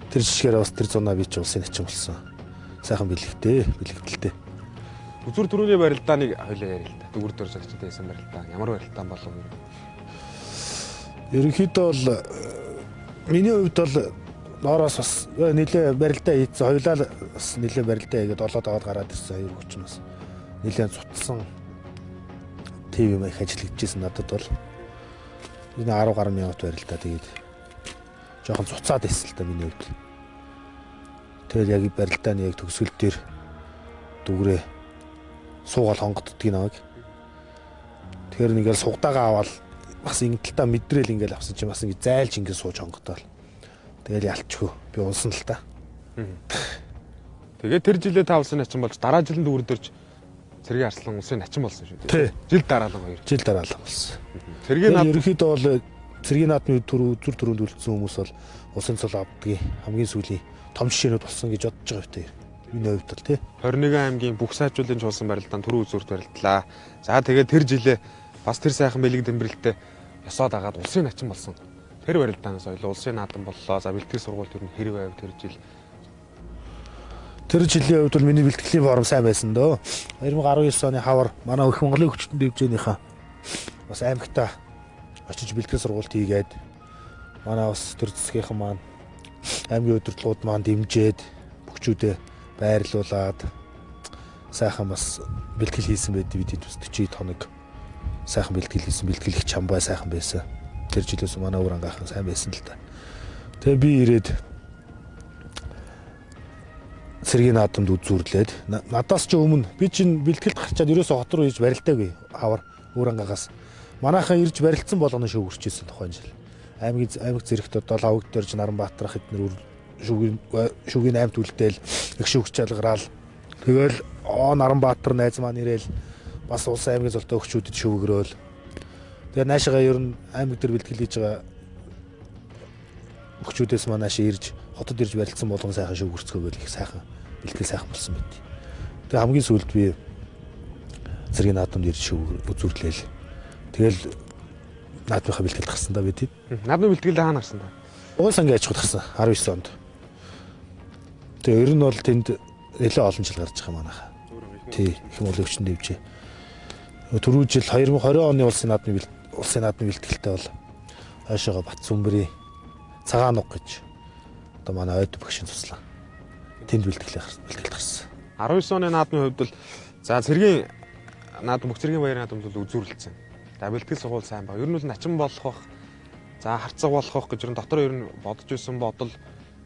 Тэр жишгээр бас тэр зунаа би ч улсын начин болсон. Сайхан бэлэгдэлтэй. Үзүүр төрөний барилдааныг хойлоо ярил л та. Дүгүр дөрж агчтай байсан барилдаа. Ямар барилдаан болов вэ? Ерөнхийдөө бол миний хувьд бол доороос бас нэлээ барилдаа хийсэн. Хоёулаа бас нэлээ барилдаа хийгээд олоод аваад гараад ирсэн хоёр хүч нь бас нэлээ цутсан ТV их ажиллагдчихсэн надад бол энэ 10 гаруй минут барилдаа тэгээд жоохон цуцаад байсан л та миний хувьд. Тэгээд яг барилдааны яг төгсгөл дээр дүгрээ суугаал хонгоддгийг наваг. Тэгэхээр нэгэл сугдаага аваад бас ингэдэлтаа мэдрээл ингээл авсан чинь бас ингэ зайлж ингэ сууж хонгодоол. Тэгэл ялчгүй би унсан л та. Тэгээд тэр жилээ та улсын начин болж дараа жилд дүгүр дөрж цэргийн арслан улсын начин болсон шүү дээ. Жил дараалан хоёр. Жил дараалан болсон. Цэргийн наадам ерөнхийдөө бол цэргийн наадмын үзүр төрөнд үлдсэн хүмүүс бол улсын цол авдгийг хамгийн сүүлийн том жишээнүүд болсон гэж бодож байгаа хөтэй. Миний хувьд л тий. 21 аймгийн бүх сайжруулалтын чуулсан барилдаанд түрүү үзүүрт барилдлаа. За тэгээд тэр жилээ бас тэр сайхан бэлэг дэмбэрэлтэй ёсоод агаад улсын начин болсон. Тэр барилдаанаас ойлоо улсын наадам боллоо. За бэлтгэл сургууль тэр нь хэрэг байв тэр жил. Тэр жилийн хувьд бол миний бэлтгэлийн форум сайн байсан дөө. 2019 оны хавар манай их Монголын хүчтэй дэвжээнийхээ бас аймагтаа очиж бэлтгэл сургуульд хийгээд манай бас төр засгийнхан маань аймгийн удирдлагууд маань дэмжиж бүгчүүдээ байрлуулад сайхан бас бэлтгэл хийсэн байдаг бид бас 40 тоног сайхан бэлтгэл хийсэн бэлтгэлч чамбай сайхан байсан. Тэр жилээс манай өөр ангаахан сайн байсан л та. Тэгээ би ирээд цэргийн наадамд үзүүрлээд надаас ч өмнө би чинь бэлтгэлд гарчаад ерөөсө хот руу ирж барилдаагүй хавар өөр ангаагаас манайхаа ирж барилдсан болгоно шүүгэрчээсэн тухайн жил. Аймаг зэрэгт одоо лавг дөрж Наранбаатар хэднэр шүүгийн 8 түлдээл их шүүгч алгараал. Тэгэл Наранбаатар найз маань ирээл бас улс аймгийн золтой өгчүүдэд шүүгрөөл. Тэгээ наашгаа ер нь аймаг дээр бэлтгэл хийж байгаа бөхчүүдээс манайш ирж хотод ирж барилдсан болгон сайхан шүүгэрцгөөбөл их сайхан бэлтгэл сайхан болсон байт. Тэгээ хамгийн сүүлд би цэргийн наадамд ирж үзүүрлээл. Тэгэл наадмынхаа бэлтгэлд гарсан да бид. Наадмын бэлтгэлд хаана гарсан та? Уул сангийн аж ахуйд гарсан 19 онд. Тэгээ ер нь бол тэнд нэлээд олон жил гарч байгаа манайхаа. Тий, их мөн өвчин дэвжээ. Түрүү жил 2020 оны улсын наадмын бэлтгэлтэй бол хойшоогоо Батцүмбэрийн цагаан нуг гэж одоо манай ойд багшийн туслаа. Тэнд бэлтгэлд гарсан. 19 оны наадмын хувьд бол за цэргийн наадам бүх цэргийн баярын наадамд бол үзүүрлэлсэн. За бэлтгэл сургууль сайн баг. Ер нь бол начин болох бах. За харцаг болох бах гэж ер нь дотор ер нь бодож исэн бодол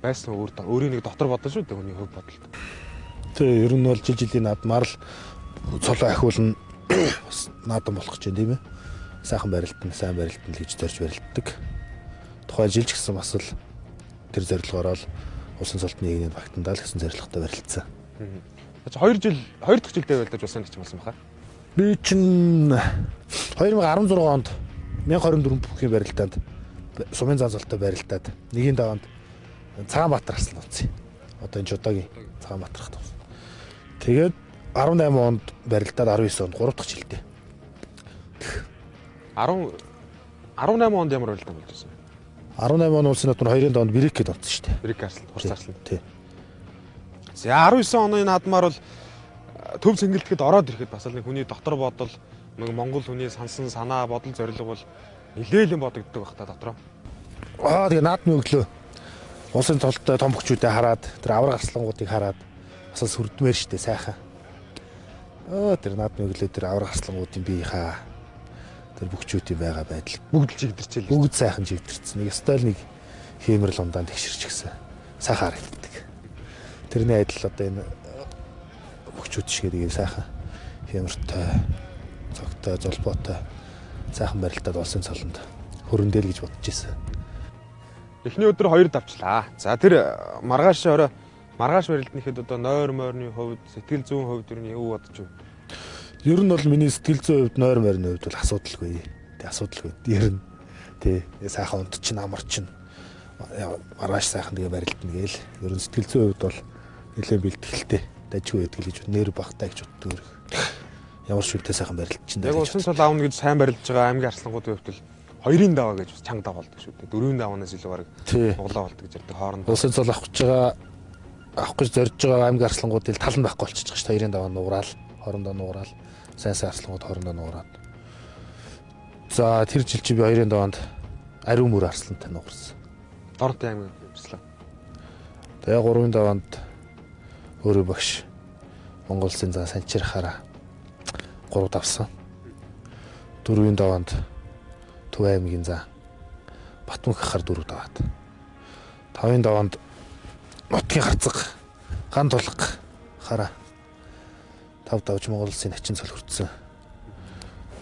байсан өөрийн нэг дотор бодож шүү дээ хүний хөв бодолд. Тэгээ ер нь бол жилийн наадмаар л цолоо ахиулна бас наадам болох гэж байна тийм ээ. Сайхан барилтан, сайн барилтан л гэж зорж барилддаг. Тухайн жил ч гэсэн бас л тэр зорилгоор л улсын цолтны нэгний багтандаа л гэсэн зорилготой барилдсан. За 2 дахь жилдээ байлдаж улсын нэгч болсон баха. Би чинь 2016 онд 1024 бүхний барилдаанд сумын занзалтай барилдаад нэгийн даваанд Цагаанбаатар арслан утсан. Одоо энэ Жудогийн Цагаанбаатар хат. Тэгээд 18 онд барилдаад 19 онд 3 дахь жилдээ. 18 онд ямар барилдаан болж байсан? 18 он улсын наадмаар 2-ын доонд Брик гэдээ онцсон шүү дээ. Брик арслан, хурц арслан. Тий. За 19 оны наадмаар бол төв цэнгэлдэхэд ороод ирэхэд бас л нэг хүний дотор бодол нэг Монгол хүний сансан санаа бодол зорилго бол нэлээдэн бодогддог байх та дотроо. Тэгээ наадмын өглөө улсын цолтой том бөхчүүдэд хараад тэр авраг арслангуудыг хараад бас сүрдмээр штэ сайхан. Тэр наадмын өглөө тэр авраг арслангуудын биеийнхаа тэр бөхчүүдийн байгаа байдал Бүгд л чигдэрчээ л. бүгд сайхан жигдэрсэн. Нэг стайл нэг хиймэрл ундаан тэгшэрч гисэн. Сайхан харагддаг. Тэрний адил одоо энэ бөхчүүд шиг тэгээд сайхан хиймэртэй цогтой золбоотой сайхан барилдаад улсын цолонд хөрөндөл гэж бодож ирсэн. Эхний өдөр 2 давчлаа. За тэр маргааш барилдныхэд одоо нойр морьны хувьд сэтгэл зүйн хувьд юу бодож байна? Ер нь бол миний сэтгэл зүйн хувьд нойр морьны хувьд бол асуудалгүй. Тэ асуудалгүй. Ер нь тий сайхан унт чин амар чин маргааш сайхан тэгээ барилдана гээл. Ер нь сэтгэл зүйн хувьд бол нэлээд бэлтгэлтэй дажгүй байдаг гэж нэр багтаа гэж боддог. Ямар ч үедээ сайхан барилд чинь. Яг улсын цол аавна гэж сайн барилдж байгаа аймгийн арслангуудын хувьд л 2-ын даваа гэж бас чанга даваа болдог шүү дээ. 4-ийн даваанаас илүү бараг углаа болдог гэж ярьдаг хоорондоо. Улсын цол авах гэж зорж байгаа аймгийн арслангуудыг талан байхгүй болчихж байгаа шүү дээ. 2-ын даваа нуграал, хоорондоо нуграал, сайн арслангууд хоорондоо нуграад. За тэр жил чи би 2-ын даваанд ариун мөр арслантай нугарсан. Дорнтой аймгийн арслан. Тэгээ 3-ын даваанд өөрөө багш Монгол Улсын зан санчирхаараа 3 давсан. 4-ийн даваанд Төв аймгийн зан Батмөнх хахаар 4 даваад. 5-ын даваанд Нутгийн харцаг ган тулга хараа 5 давж Монгол Улсын начин цол хүртсэн.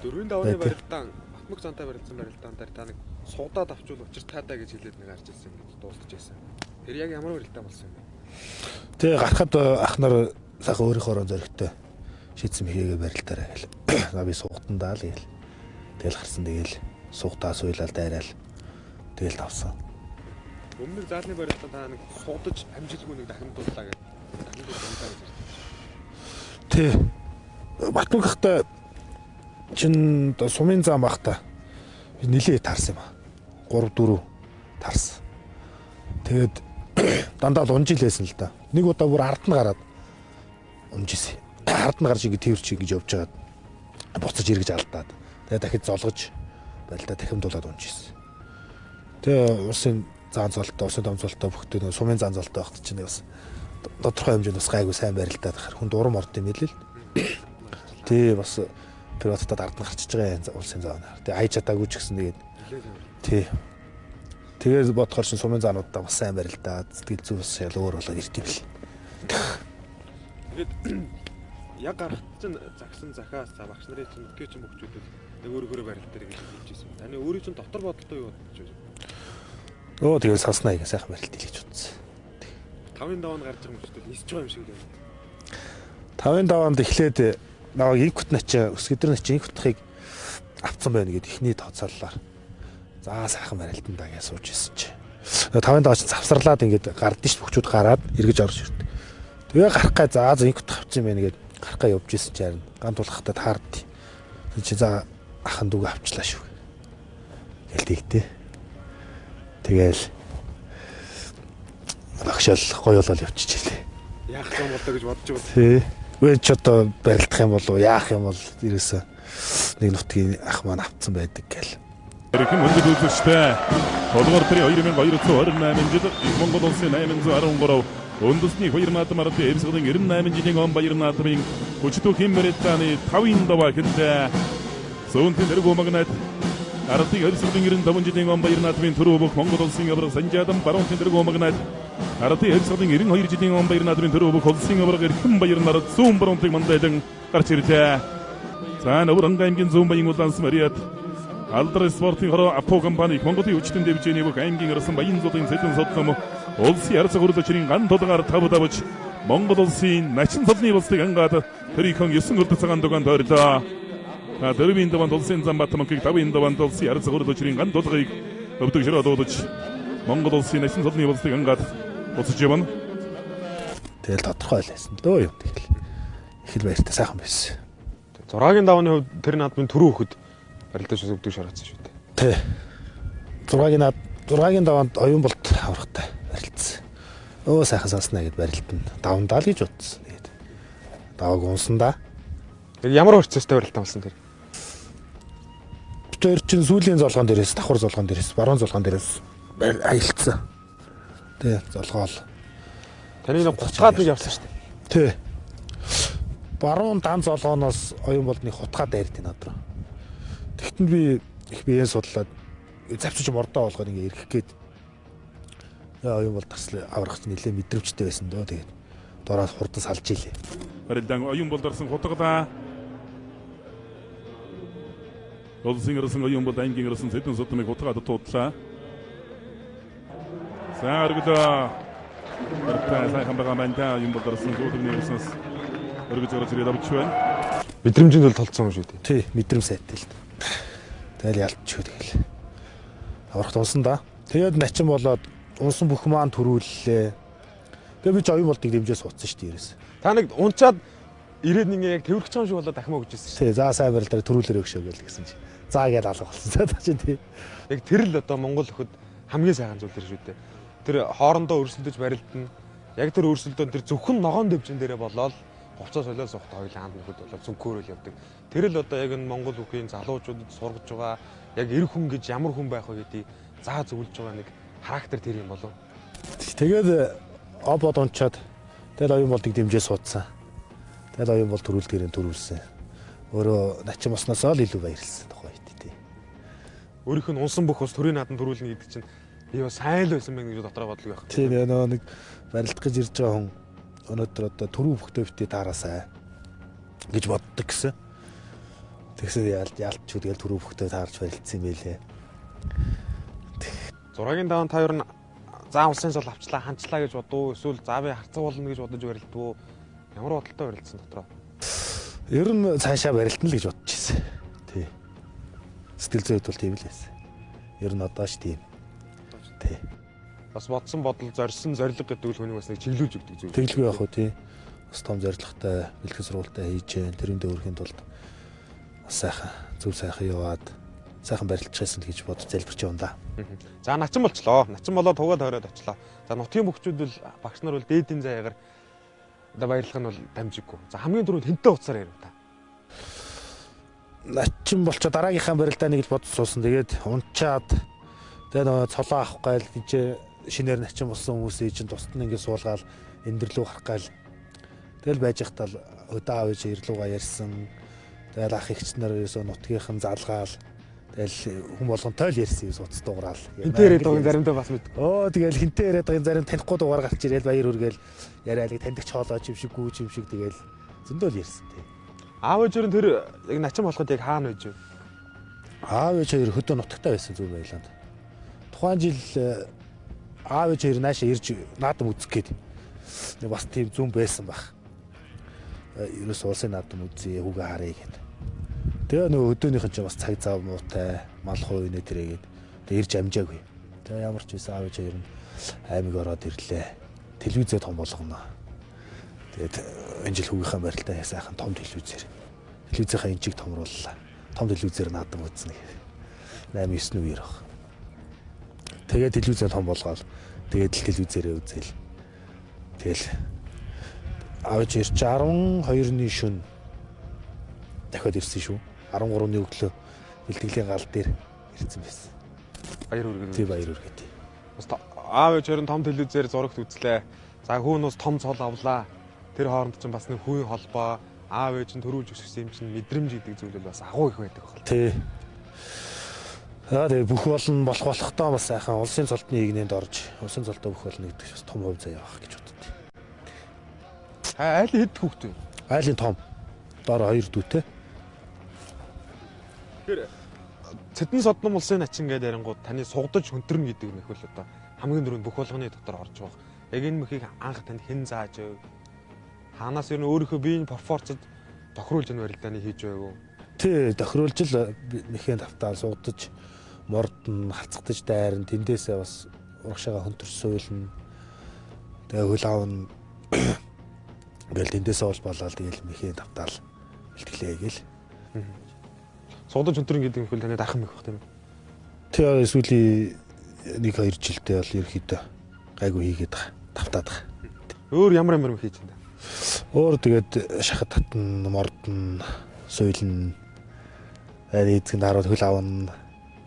4-ийн давааны барилдаан Батмөнх зантай барилдсан барилдаан дээр та нэг суудаад авчвал учир таатай гэж хэлээд нэг харж ирсэн гэж дуустаж байсан. Тэр яг ямар барилдаан болсон юм бэ? Тэгээ гарахад ах нар сайхан өөрийнхөө зоригтой шийдсэн мэхээгээ барилдаарай гэл. Би суугатандаа л гээл. Тэгэл гарсан тэгэл суугатаа суйлал дайраал тэгэл тавсан. Өмнөх заалны барилдаан та нэг суудаж амжилтгүй нэг дахимдууллаа гэдэг. Дахимдууллаа гэж. Тий. Батмөнх хахта чин сумын зам бахта нилээ таарсан юм аа. 3 4 таарсан. Тэгээд дандаа л унжилээсэн л да. Нэг удаа бүр ард нь гараад унжижсэн. Ард нь гарч ингэ тэрч ингэж явж байгаад буцаж эргэж алдаад. Тэгээд дахид золгож барилдаа дахимдуулаад унжижсэн. Тэгээ улсын зан золтой, улсын дом золтой бүхтэй нэг сумын зан золтой багт чинь бас тодорхой хэмжээнд бас гайгүй сайн барилдаад хахаар хүн дурам орд юм хэлээ л. Тий бас приваттад ард нь гарчиж байгаа улсын заанаар. Тэгээ хайж чадаагүй ч гэсэн тэгээд тий. Тэгээд бодохоор чинь сумын заануудаа бас сайн барилдаад сэтгэл зүй бас шал өөр болоод ирд юм бэл. Тэгээд яг гарахт чинь загсан захаас за багш нарын чинь нутгийн чинь бөхчүүдэд нэг өөрөөр барилдаа гэж хэлж ирсэн. Таны өөрийн чинь дотор бодолтой юу бодож байна? Тэгээд санснаа ингэ сайхан барилт хийж утсан. 5-ын даваанд гарч байгаа мөчтөд нисэж байгаа юм шиг л байна. 5-ын даваанд эхлээд наваг инкут начаа өсгөдөр начаа инкутхыг авцсан байна гэд ихний тооцооллоор. За сайхан барилтандаа гэж сууж ирсэн чи. тавын даваач завсарлаад ингээд гардыг ш бөхчүүд гараад эргэж орж ирд. Тэгээ гарах гай за инкут авчих юм байна гээд гарах гай явж исэн чи харин ган тулахтаа таард. Чи за ахан дүүг авчлаа шүү. Гэл тэгтээ. Тэгээл багшаал гоё болол явчихжээ. Яах юм болоо гэж бодож байгаа. Тий. Вэ ч одоо барилдах юм болов яах юм бол ерөөсөө нэг нутгийн ах маань авцсан байдаг гэл. Эрхэм өндөр үзэгчтэй долгоор тэрийн 2228 жил Монгол улсын 813 үндэсний хоёр наадам ард эвсгэн 98 жилийн он баяр наадмын хүчтэй хэмбэрэттаны 5-ын даваа хэлтэй зүүнтэн дэргүү магнат ардын эвсгэн 95 жилийн он баяр наадмын төрөө бүх Монгол улсын авраг санжаадан баруун дэргүү магнат ардын эвсгэн 92 жилийн он баяр наадмын төрөө бүх улсын авраг эрхэм баяр нарт зүүн баруунтыг мандайдан гарч ирлээ. За Нөврөнгө аймгийн зүүн баян улаанс Мариат Алдар спортын хороо Апо компани Монголын хүчтэн дэвжээний бүх аймгийн арсан баян зуудын зэдэн содлом улсын арцаг хурдчрын ган толгаар тавдавч Монгол улсын начин цолны улсыг ангаад тэрийнхэн 9 өрдө цагаан дугаан тойрлоо. Дөрвийн даваанд улсын зам Батмонгийг 5-ын даваанд улсын арцаг хурдчрын ган толгыг өвдөг ширөөдөөдөж Монгол улсын начин цолны улсыг ангаад уцаж явна. Тэгэл тодорхой байлаа лөө юм тэгэл. Их л баяртай сайхан байсан. 6-гийн давааны хувьд тэр наадмын түрүү хөхд барилдаж өвдөг шараацсан шүү дээ. Тий. 6-гийн даваанд оюун болт аврахтай барилдсан. Өө сайхан сонсноо гэд барилдана. Давандаа л гэж бодсон. Тэгээд давааг унсандаа. Ямар хөрцөөстэй барилтаа болсон тэр? Тэр чин сүүлийн золгоон дээрээс, давхар золгоон дээрээс, баруун золгоон дээрээс аялцсан. Тий, золгоол. Таны нэг 30-аад нэг явсан шүү дээ. Тий. Баруун дан золгооноос оюун болны хутгаад дайрд энэ өдрөө. Тэгтэн би их биеэ судлаад завчиж мордоо болгоод ингээ ирэх гээд оюун бол таслаа аврагч нэлээ мэдрэмжтэй байсан дөө. Тэгээд дороос хурдан салж ийлээ. Барилдан оюун бол дорсон хутгадаа Улсын ирсэн оюун бол аймгийн ирсэн зэдэн содмыг хутгаад туудлаа. Сааргда Бартай сайхан байгаа мандаа оюун бол дорсон зүүдний ирсэнс өргөж орж ирээд авч байна. Мэдрэмжинд бол толцсон юм шүү дээ. Тий, мэдрэмж сайтай л. Тэгэл ялтчихгүй тэгэл. Аврахт унсан да. Тэгээд начин болоод унсан бүх маань төрүүллээ. Тэгээ би ч оюун болдыг дэмжээ суудсан шүү дээ ерөөс. Та нэг унчаад ирээд ингээ яг тэрвэрх чам шиг болоод дахин өгчээсэн шүү. Тий, за сайн барилдаар төрүүлэр өгшөө гэл гэсэн чи. За гээд алга болсон. За чи тий. Яг тэр л одоо Монгол өхөд хамгийн сайхан зүйл тэр шүү дээ. Тэр хоорондоо өрсөлдөж барилдана. Яг тэр өрсөлдөөн тэр зөвхөн ногоон дэвжин дээрээ болоод хувцас солиод сухт хоёулаа ханд нөхөд болоод цүнхөөрөл явдаг. Тэр л одоо яг энэ Монгол үеийн залуучуудад сургаж байгаа яг эр хүн гэж ямар хүн байх вэ гэдгийг заа зөвлөж байгаа нэг характер тэр юм болов. Тэгээд обод унчаад тэгэл оюун болдыг дэмжээ суудсан. Тэгэл оюун бол төрүүлдгээрээ төрүүлсэн. Өөрөө начин босноосоо л илүү баярлсан тухай тий. Өөрийнх нь унсан бүх ус төрийн наадам төрүүлнэ гэдэг чинь би бас сайн л байсан байх гэж дотроо бодлоо байх. Тий нэг барилдах гэж ирж байгаа хүн өнөөдөр одоо түрүү бүхтэй битээ таараасай гэж боддог гэсэн. Тэгсэн ялч тэгэл түрүү бүхтэй таарч барилдсан юм байлээ. 6-гийн даван та ер нь заа улсын зол авчлаа ханчлаа гэж бодов уу? Эсвэл заа би харцаг болно гэж бодож барилдав уу? Ямар бодолтой барилдсан дотроо? Ер нь цаашаа барилдана л гэж бодож ирсэн. Тий. Сэтгэл зүйд бол тийм л байсан. Ер нь одоо ч тийм. Тий. Бас бодсон бодол зорьсон зориг гэдэг үл хүнийг бас нэг чиглүүлж өгдөг зүйл. Тэглгүй яг уу тий. Бас том зоригтой бэлтгэл сургалтаа хийж जैन тэрийн дөөрхийн тулд бас сайхан зөв сайхан яваад сайхан барилдчихсан л гэж бодож залбирч явна да. За начин болчлоо. Начин болоод тугаад хороод очлоо. За нутгийн бөхчүүд бол багш нар бол дээдийн заяагаар одоо баярлах нь бол дамжиггүй. За хамгийн түрүүнд хинтээ уцаар ярив та. Начин болчоо дараагийнхаа барилдаа нэг л бодож суусан. Тэгээд унчаад тэгээд нөгөө цолоо авах гайл тийч шинээр начин болсон хүмүүсээ чинь тусад нь ингэ суулгаал эндрлүү харах гайл. Тэгэл байж хатал өдөө аав ээж ирлүүгээ ярьсан. Тэгэл ах эгч нар ерөөсөө нутгийнхан залгаал. Тэгэл хүн болгонтой л ярьсан юм суц дугараал. Хинтээ яриад байгаа заримдаа бас мэд. Тэгэл хинтээ яриад байгаа зарим танихгүй дугаар гарч ирэл баяр үргээл яриалыг таньдаг хоолой юм шиг гүүч юм шиг тэгэл зөндөл ярьсан тий. Аав ээжээр тэр яг начин болоход яг хаана байж вэ? Аав ээж хоёр хөдөө нутагтай байсан зүг байлаа. Тухайн жил аав ээж хоёр наашаа ирж наадам үзэх гээд бас тийм зүн байсан баг. Ерөөс улсын наадам үзье хүүгээ харъя гэдэг. Тэгээ нөгөө өдөөнийхэн ч бас цаг зав муутай малх уу инэ тэрээгээд тэгээ ирж амжаагүй. Тэгээ ямар ч байсан аав ээж хоёр нь аймаг ороод ирлээ. Телевизээ том болгоно. Тэгээд энэ жил хүүгийнхаа барилтаа сайхан том телевизээр. Телевизийнхаа энчиг томрууллаа. Том телевизээр наадам үзнэ. 8-9 үеэр баг. Тэгээд телевизээ том болгоод тэгээд телевизээрээ үзэл. Тэгэл авч ирч 12-ны шөнө дахиад ирсэн шүү. 13-ны өглөө бэлтгэлийн гал дээр ирсэн байсан. Баяр хүргэе. Тий баяр хүргэе. Бас аав ээж хоёр нь том телевизээр зурагт үзлээ. За хүүн бас том цол авлаа. Тэр хооронд чинь бас нэг хүүгийн холбоо, аав ээж нь төрүүлж өсгсөн юм чинь мэдрэмж гэдэг зүйл бол бас агуу их байдаг байна. Тий. Тэгээ бүх болно болохдоо бас сайхан улсын цолдны игнэнд орж улсын цолдоо бүх болно гэдэг бас том хувь заяа авах гэж боддоо. Айл хэд хүүхдээ? Айлын том. Доор 2 дүүтэй. Тэгэхээр Цэдэн Содном улсын начин гэдэг ярингууд таны сугдаж хөнтөрнө гэдэг нөх бол одоо хамгийн дөрөнд бүх болгоны дотор орж байгаа. Яг энэ мөхийг анх танд хэн зааж өв? Хаанаас ер нь өөрийнхөө биеийн пропорцод тохируулж энэ барилдааны хийж байв уу? Тий, тохируулж л мэхийн тавтаал сугдаж мордон халцгдаж дайрн тэндээсээ бас урагшаага хөнтөрч суйлна. Тэгээ хөл аавн ингээл тэндээсээ бол болоод тэгэл мэхийн тавтаал бэлтгэлээ гээл. Сугдаж хөнтөрнө гэдэг нөх бол таны дархан мэх баг тийм үү? Тэгээ сүүлийн 1-2 жилдээ бол ерөөхдөө гайгүй хийгээд байгаа. Тавтаад байгаа. Өөр ямар мэх хийж байна? Өөр тэгээд шахад татна, мордон, суйлна. Эцэг дараад хөл аавн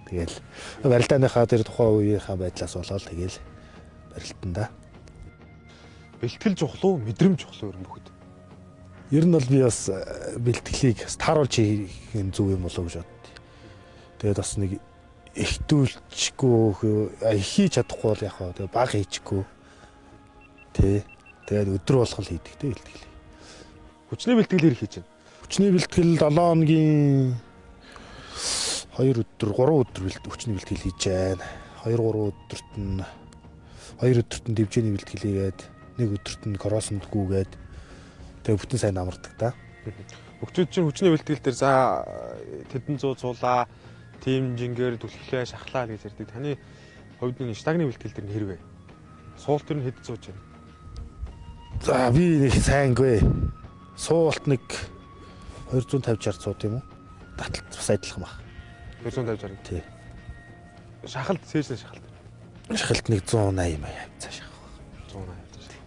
тэгэл барилдааныхаа тэр тухайн үеийнхаа байдлаас болоод тэгэл барилтанда. Бэлтгэл чухал уу, мэдрэмж чухал уу бүгд? Ер нь бол би бас бэлтгэлийг тааруулж хийх нь зөв юм болов гэж боддоо. Тэгээд бас нэг ихтүүлчихгүй, хийж чадахгүй бол яг хаа тэгээд баг хийчихгүй. Тэ. Тэгээд өдөр болгол хийдэг тэ бэлтгэл. Хүчний бэлтгэл хэрэг хийж байна. Хүчний бэлтгэл 7 хоногийн 2 өдөр 3 өдөр хүчний бэлтгэл хийж байна. 2-3 өдөрт нь дивжээний бэлтгэл хийгээд нэг өдөрт нь кроссонд гүгээд тэгээ бүтэн сайн амардаг та. Өгчүүд чинь хүчний бэлтгэл дээр за тэдэн зуу цуулаа, тим жингээр түлхлээ, шахлаа гэж ярьдаг. Таны хувьд нэг штагны бэлтгэл дээр хэрвээ суулт төр нь хэд зууж байна? За би нэг сайнгүй. Суулт нэг 250-60 цууд юм уу? Таталт бас адилхан баг. 250-60. Тий. Шахалт сээжлээ шахалт. Шахалт нэг 180 маяг цааш авах. 180 цааш.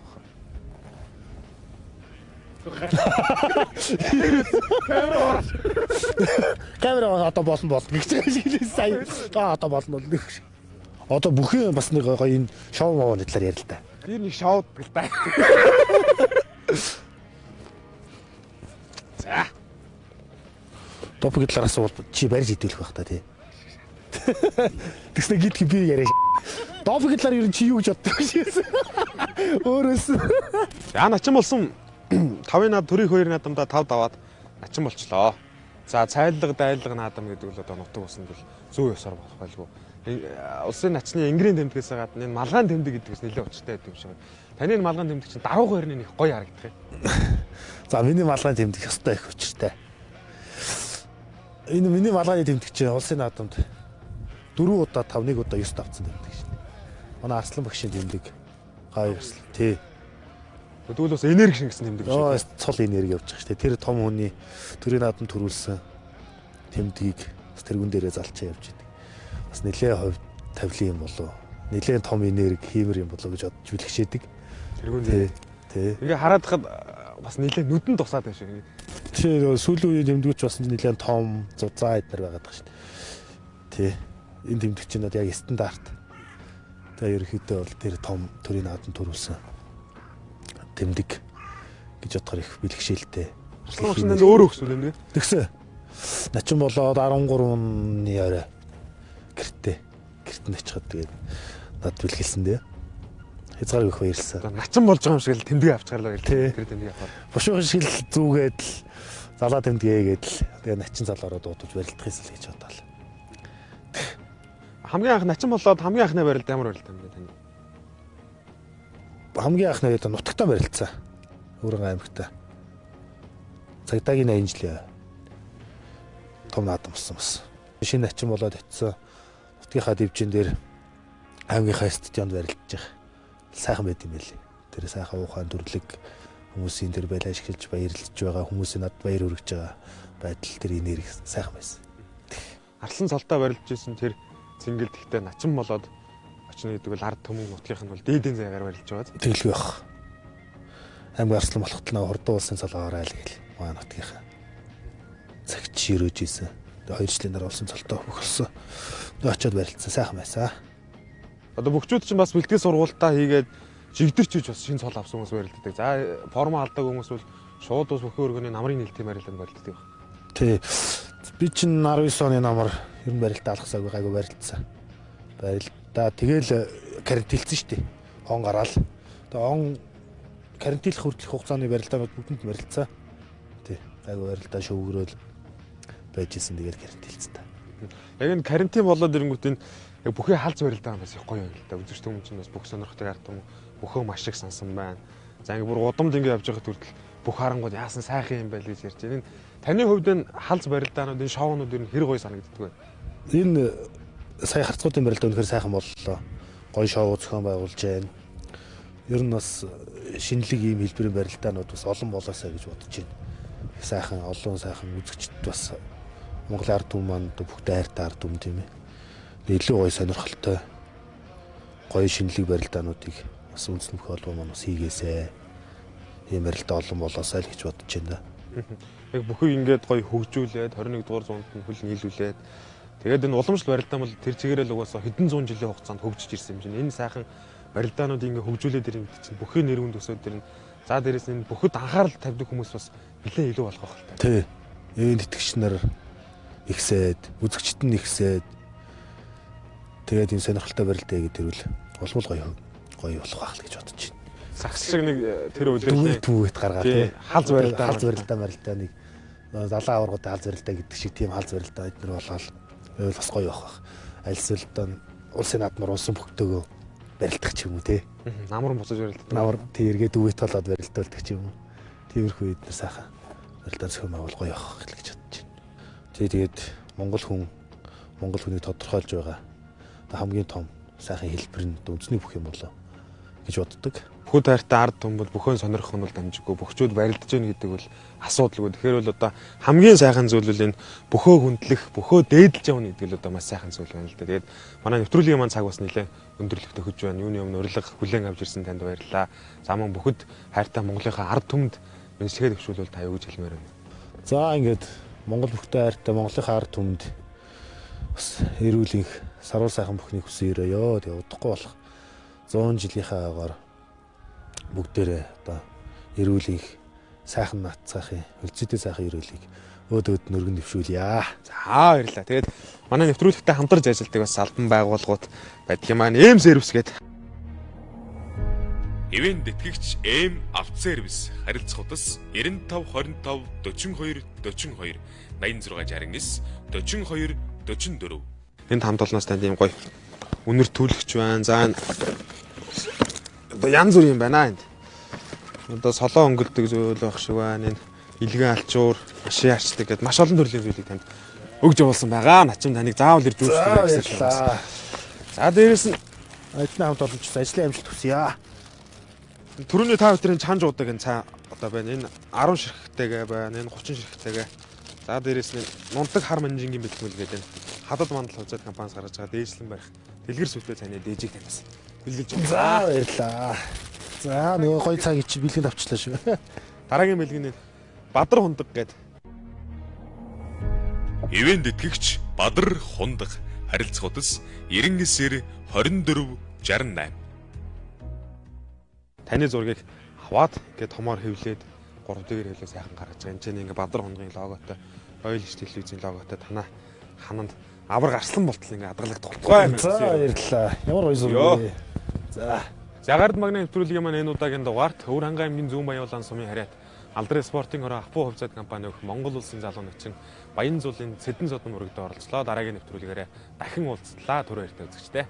Камера одоо болно гэж хэлсэн сая. Одоо болно гэж. Одоо бүхэн бас нэг гоё энэ шоу мовны талаар ярил л да. Би нэг шоуд гэл та. За. Топик талаас бол чи барьж идэвлэх байх та тий. Тэгснэ гидг би яриа. Топик талаар ер нь чи юу гэж боддог шээс. Өөрөөс. Яа начин болсон 5-ын над төрийн 2 наадамдаа 5 даваад начин болчлоо. За цайлга дайлга наадам гэдэг бол одоо нутаг усанд бол зөө ёсоор болох байлгүй. Улсын начны энгэрийн тэмдгээс гадна энэ малгайн тэмдэг гэдгээс нэлээд учиртай байдаг юм шиг. Таны энэ малгайн тэмдэг чинь даруу хоёрны нэг гоё харагдах юм. За миний малгайн тэмдэг ёстой их учиртай. Энэ миний малгайны тэмдэг чинь улсын наадамд 4 удаа 5 1 удаа 9 давцсан тэмдэг шин. Манай Арслан багшийн тэмдэг гай Арслан тий. Тэгвэл бас энерги шиг гэсэн тэмдэг шүү. Цол энерги явж байгаа шүү. Тэр том хүний төрийн наадамд төрүүлсэн тэмдгийг бас тэргүүн дээрээ залчаа явж идэг. Бас нэлээд хувь тавилын юм болов. Нэлээд том энерги хиймэр юм болов гэж бодож бэлгшээдэг. Тэргүүн дээр тий. Ингээ хараад хад бас нэлээд нүдэн тусаад байна шүү. Тий сүүлийн үеийн тэмдгүүч бас нэлээд том зузаан эднэр байгаад байгаа шүү. Тий. Энэ тэмдэг чинь яг стандарт. Тэгээ ерөөхдөө бол тэр том төрийн наадамд төрүүлсэн тэмдэг гэж бодохоор их бэлгшээлтэй. Арслан өөрөө өгсөн юм дээ. Тэгсэн. Начин болоод 13-ны орой гэртэн очиход тэгээд над бэлгэлсэн дээ. Хязгаар их баярлсан. Начин болж байгаа юм шиг л тэмдэг авчгаарлаа гэл тэр тэмдэг авах. Бушуухан шиг л зүүгээд л залаа тэмдэгээгээд л тэгээд начин залаараа дуудаж барилдах юмсэл гэж бодлоо. Хамгийн анх начин болоод хамгийн анхны барилд ямар барилд юм бэ тань? Хамгийн анхны үед нутагтаа барилцсан. Өргөн аймагтаа. Цагдаагийн 80 жилийн том наадам болсон бас. Шинэ начин болоод очисон. Нутгийнхаа дивжин дээр аймгийнхаа стадионд барилдаж байгаа. Сайхан байт юм байлээ. Тэр сайхан ухаан дүрлэг хүмүүсийн тэр байл ашиглаж баярлаж байгаа хүмүүсийн над баяр хүргэж байгаа байдал тэр энерги сайхан байсан. Арслан цолтой барилж ирсэн тэр цэнгэл тэгтээ начин болоод очно гэдэг бол ард түмэн нутгийнх нь бол дээдийн зайгаар барилж байгаа. Тэгэлгүй байх. Аймаг арслан болоход наа хурдан улсын цолгоор айл гэл. Манай нутгийнхаа цагт ширөөж ийсэн. Тэгээ 2 жилийн дараа улсын цолтой хөгөлсөн. Тэгээ очиод барилцсан сайхан байсан. Одоо бөхчүүд чинь бас бэлтгэл сургуультаа хийгээд жигдэрч хийж бас шинэ цол авсан хүмүүс барилддаг. За форма алдаг хүмүүс бол шууд ус бүхэн өргөний намрын нээлтийн барилданд барилддаг. Тий. Би чинь 19 оны намар ер нь барилдаа алхасаагүй гайгүй барилдсан. Барилдаа тэгэл карантинлсэн шүү дээ. Он гараал. Тэгээ он карантинлэх хүртэлх хугацааны барилдаанууд бүгдэнд барилдсан. Тий. Гайгүй барилдаа шөвгөрөөл байж исэн тэгээд карантинлсэн та. Яг энэ карантин болоод ирэнгүүт энэ яг бүхий халз барилдаа бас их гоё юм л да. Үзэгч хүмүүс чинь бас бүх сонирхтой ард юм. Бөхөө маш их сансан байна. За ингэ бүр удамд ингэ явж байхад хүртэл бүх харангууд яасан сайхан юм байл гэж ярьж байна. Таны хувьд энэ халз барилдаанууд энэ шоунууд ер нь хэр гоё санагддаг вэ? Энэ сая харцгуудын барилдаа үнэхээр сайхан боллоо. Гоё шоу зохион байгуулж байна. Ер нь бас шинэлэг ийм хэлбэрийн барилдаанууд бас олон болоосаа гэж бодож байна. Сайхан олон сайхан үзэгчд бас Монголын ард түмэн маань бүх дайртай ард түмэн тийм ээ. Илүү гоё сонирхолтой гоё шинэлэг барилдаануудыг бас үндэсний бүх холбоо маань бас хийгээсэй. Ийм барилдаа олон болоосаа л гэж бодож байна. Яг бүхийг ингээд гоё хөгжүүлээд 21 дугаар зуунд нь хөл нийлүүлээд тэгээд энэ уламжлалт барилдаан бол тэр чигээрээ л угаасаа хэдэн зуун жилийн хугацаанд хөгжиж ирсэн юм чинь. Энэ сайхан барилдаануудыг ингээд хөгжүүлээд ирэх гэдэг чинь бүхий нэр хүнд өсөөд ирнэ. За дээрэс нь бүхэд анхаарал тавьдаг хүмүүс бас нэлээд илүү болох байх л та. Тий. Энэ итгэгч нар ихсээд, үзэгчд нь ихсээд тэгээд энэ сонирхолтой барилдаа гэдэг тэрвэл улмал гоё болох байх л гэж бодож байна. Сагс шиг нэг тэр үлээлээ түүhet гаргаад тий. Халз барилдаа нэг залаа аваргууд халз барилдаа гэдэг шиг тийм халз барилдаа эднэр болоод байвал бас гоё байх. Альсвал одоо улсын наадмаар улсын бүхтөөгөө барилдах ч юм уу тий. Намар буцаж барилддаг. Намар тий эргээд үүт болоод барилдуулдаг ч юм уу. Тиймэрхүү эднэр сайхан барилдаа зохион байгуул гоё байх гэж бодож байна. Тэгээд Монгол хүний тодорхойлж байгаа хамгийн том сайхан хэлбэр нь үндэсний бүх юм болоо гэж боддог. Бүхүү тайртай ард түмэн бол бөхөө сонирхох нь бол дамжиггүй. Бөхчүүд барилдаж гэнэ гэдэг бол асуудалгүй. Тэгэхээр бол одоо хамгийн сайхан зүйл бол энэ бөхөө хүндлэх, бөхөө дээдлж явна гэдэг л одоо маш сайхан зүйл байна л да. Тэгээд манай нэвтрүүлгийн маань цаг бас нэлээ өндөрлөгтэй хөж байна. Юуны өмнө урилга хүлээн авч ирсэн танд баярлалаа. За мөн бүхэд хайртай Монголынхаа ард түмэнд мэдлэгээ төвшүүлвэл та юу гэж хэлмээр байна? За ингээд Монгол бүхтэй хайртай Монголынхаа ард түмэнд бас эрүүлэх саруул сайхан бүхнийг хүсэн өрөөё. Тэгээ удахгүй болох 100 жилийнхаа агаар бүгдээрээ одоо эрүүлэх сайхан нацсахын хөлцөтэй сайхан эрүүлэх өөдөөд нөргөн дэвшүүлье. За баярлалаа. Тэгээд манай нэвтрүүлэгтээ хамтарч ажилладаг бас албан байгууллагууд байдаг юм аа. Эм сервис гэдэг. Ивэн тэтгэгч Эм автосервис харилцах утас 95 25 42 42 86 69 42 44. Энд хамт олноос танд ийм гоё үнэр түлхэж байна. За одоо янз бүр юм байна энд. Одоо солоо өнгөлдөг зүйл байх шиг байна. Энэ илгэн алчуур, машин арчдаг гэдээ маш олон төрлийн зүйлийг танд өгж явуулсан байгаа. Начим таныг заавал ирж үзүүлэх гэсэн байна. За дээрэс нь эдний хамт олонч ажлын амжилт хүсье. Түрүүний та бүхэн чанж удаг энэ цаа одоо байна. Энэ 10 ширхэгтэйгээ байна. Энэ 30 ширхэгтэйгээ. За дээрэс нь нунтаг хар манжингийн бэлтгэл гэдэг энэ хадад мандал хувьцаат компаниас гаргаж байгаа дээжлэн барих дэлгэр сүлбээ цааны дээжийг танаас бэлгэлж байна. За баярлаа. За нөгөө гоё цаг чи бэлгэнд авчлаа шүү. Дараагийн бэлгэн нь Бадар хундаг гэдэг. Ивэн тэтгэгч Бадар хундаг харилцах утас 99 24 68. Таны зургийг аваад ингээд томоор хэвлээд 3D-гээр хэлээ сайхан гаргаж байгаа. Энд чинь ингээд Бадар хундгийн логотой, Ойл телевизийн логотой танаа хананд авраг арслан болтол ингээд адгалагдах болтгой. За баярлалаа. Ямар гоё зураг. За. Загард магны нэвтрүүлгийн маань энэ удаагийн дугаарт Өвөр хангаан аймгийн Зүүн Баян улаан сумын харьяат Алдрын спортын хороо Апу хувьцаат компани өгөх Монгол улсын залуу начин Баян зуулын Сэдэн содон мөрөгдөд оролцлоо. Дараагийн нэвтрүүлгээрээ дахин уулзлаа. Түр баяртай үзэгчтэй.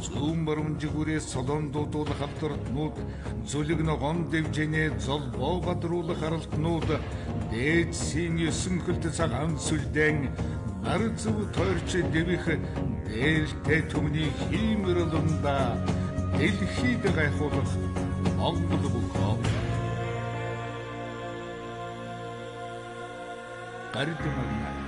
Зүүн баруунжигүрээс солондуудуулах халдвартнууд, зүлэг ногоон дэвжэнэ золбоо гадруулах харалтнууд, дээдсийн 9 хөлт цагаан сүлдэн Нар зүв тойрч дэвих дээлтэй түмний хиймэрлэмда дэлхийд гайхуулах Монгол бүхөө. Гардимагна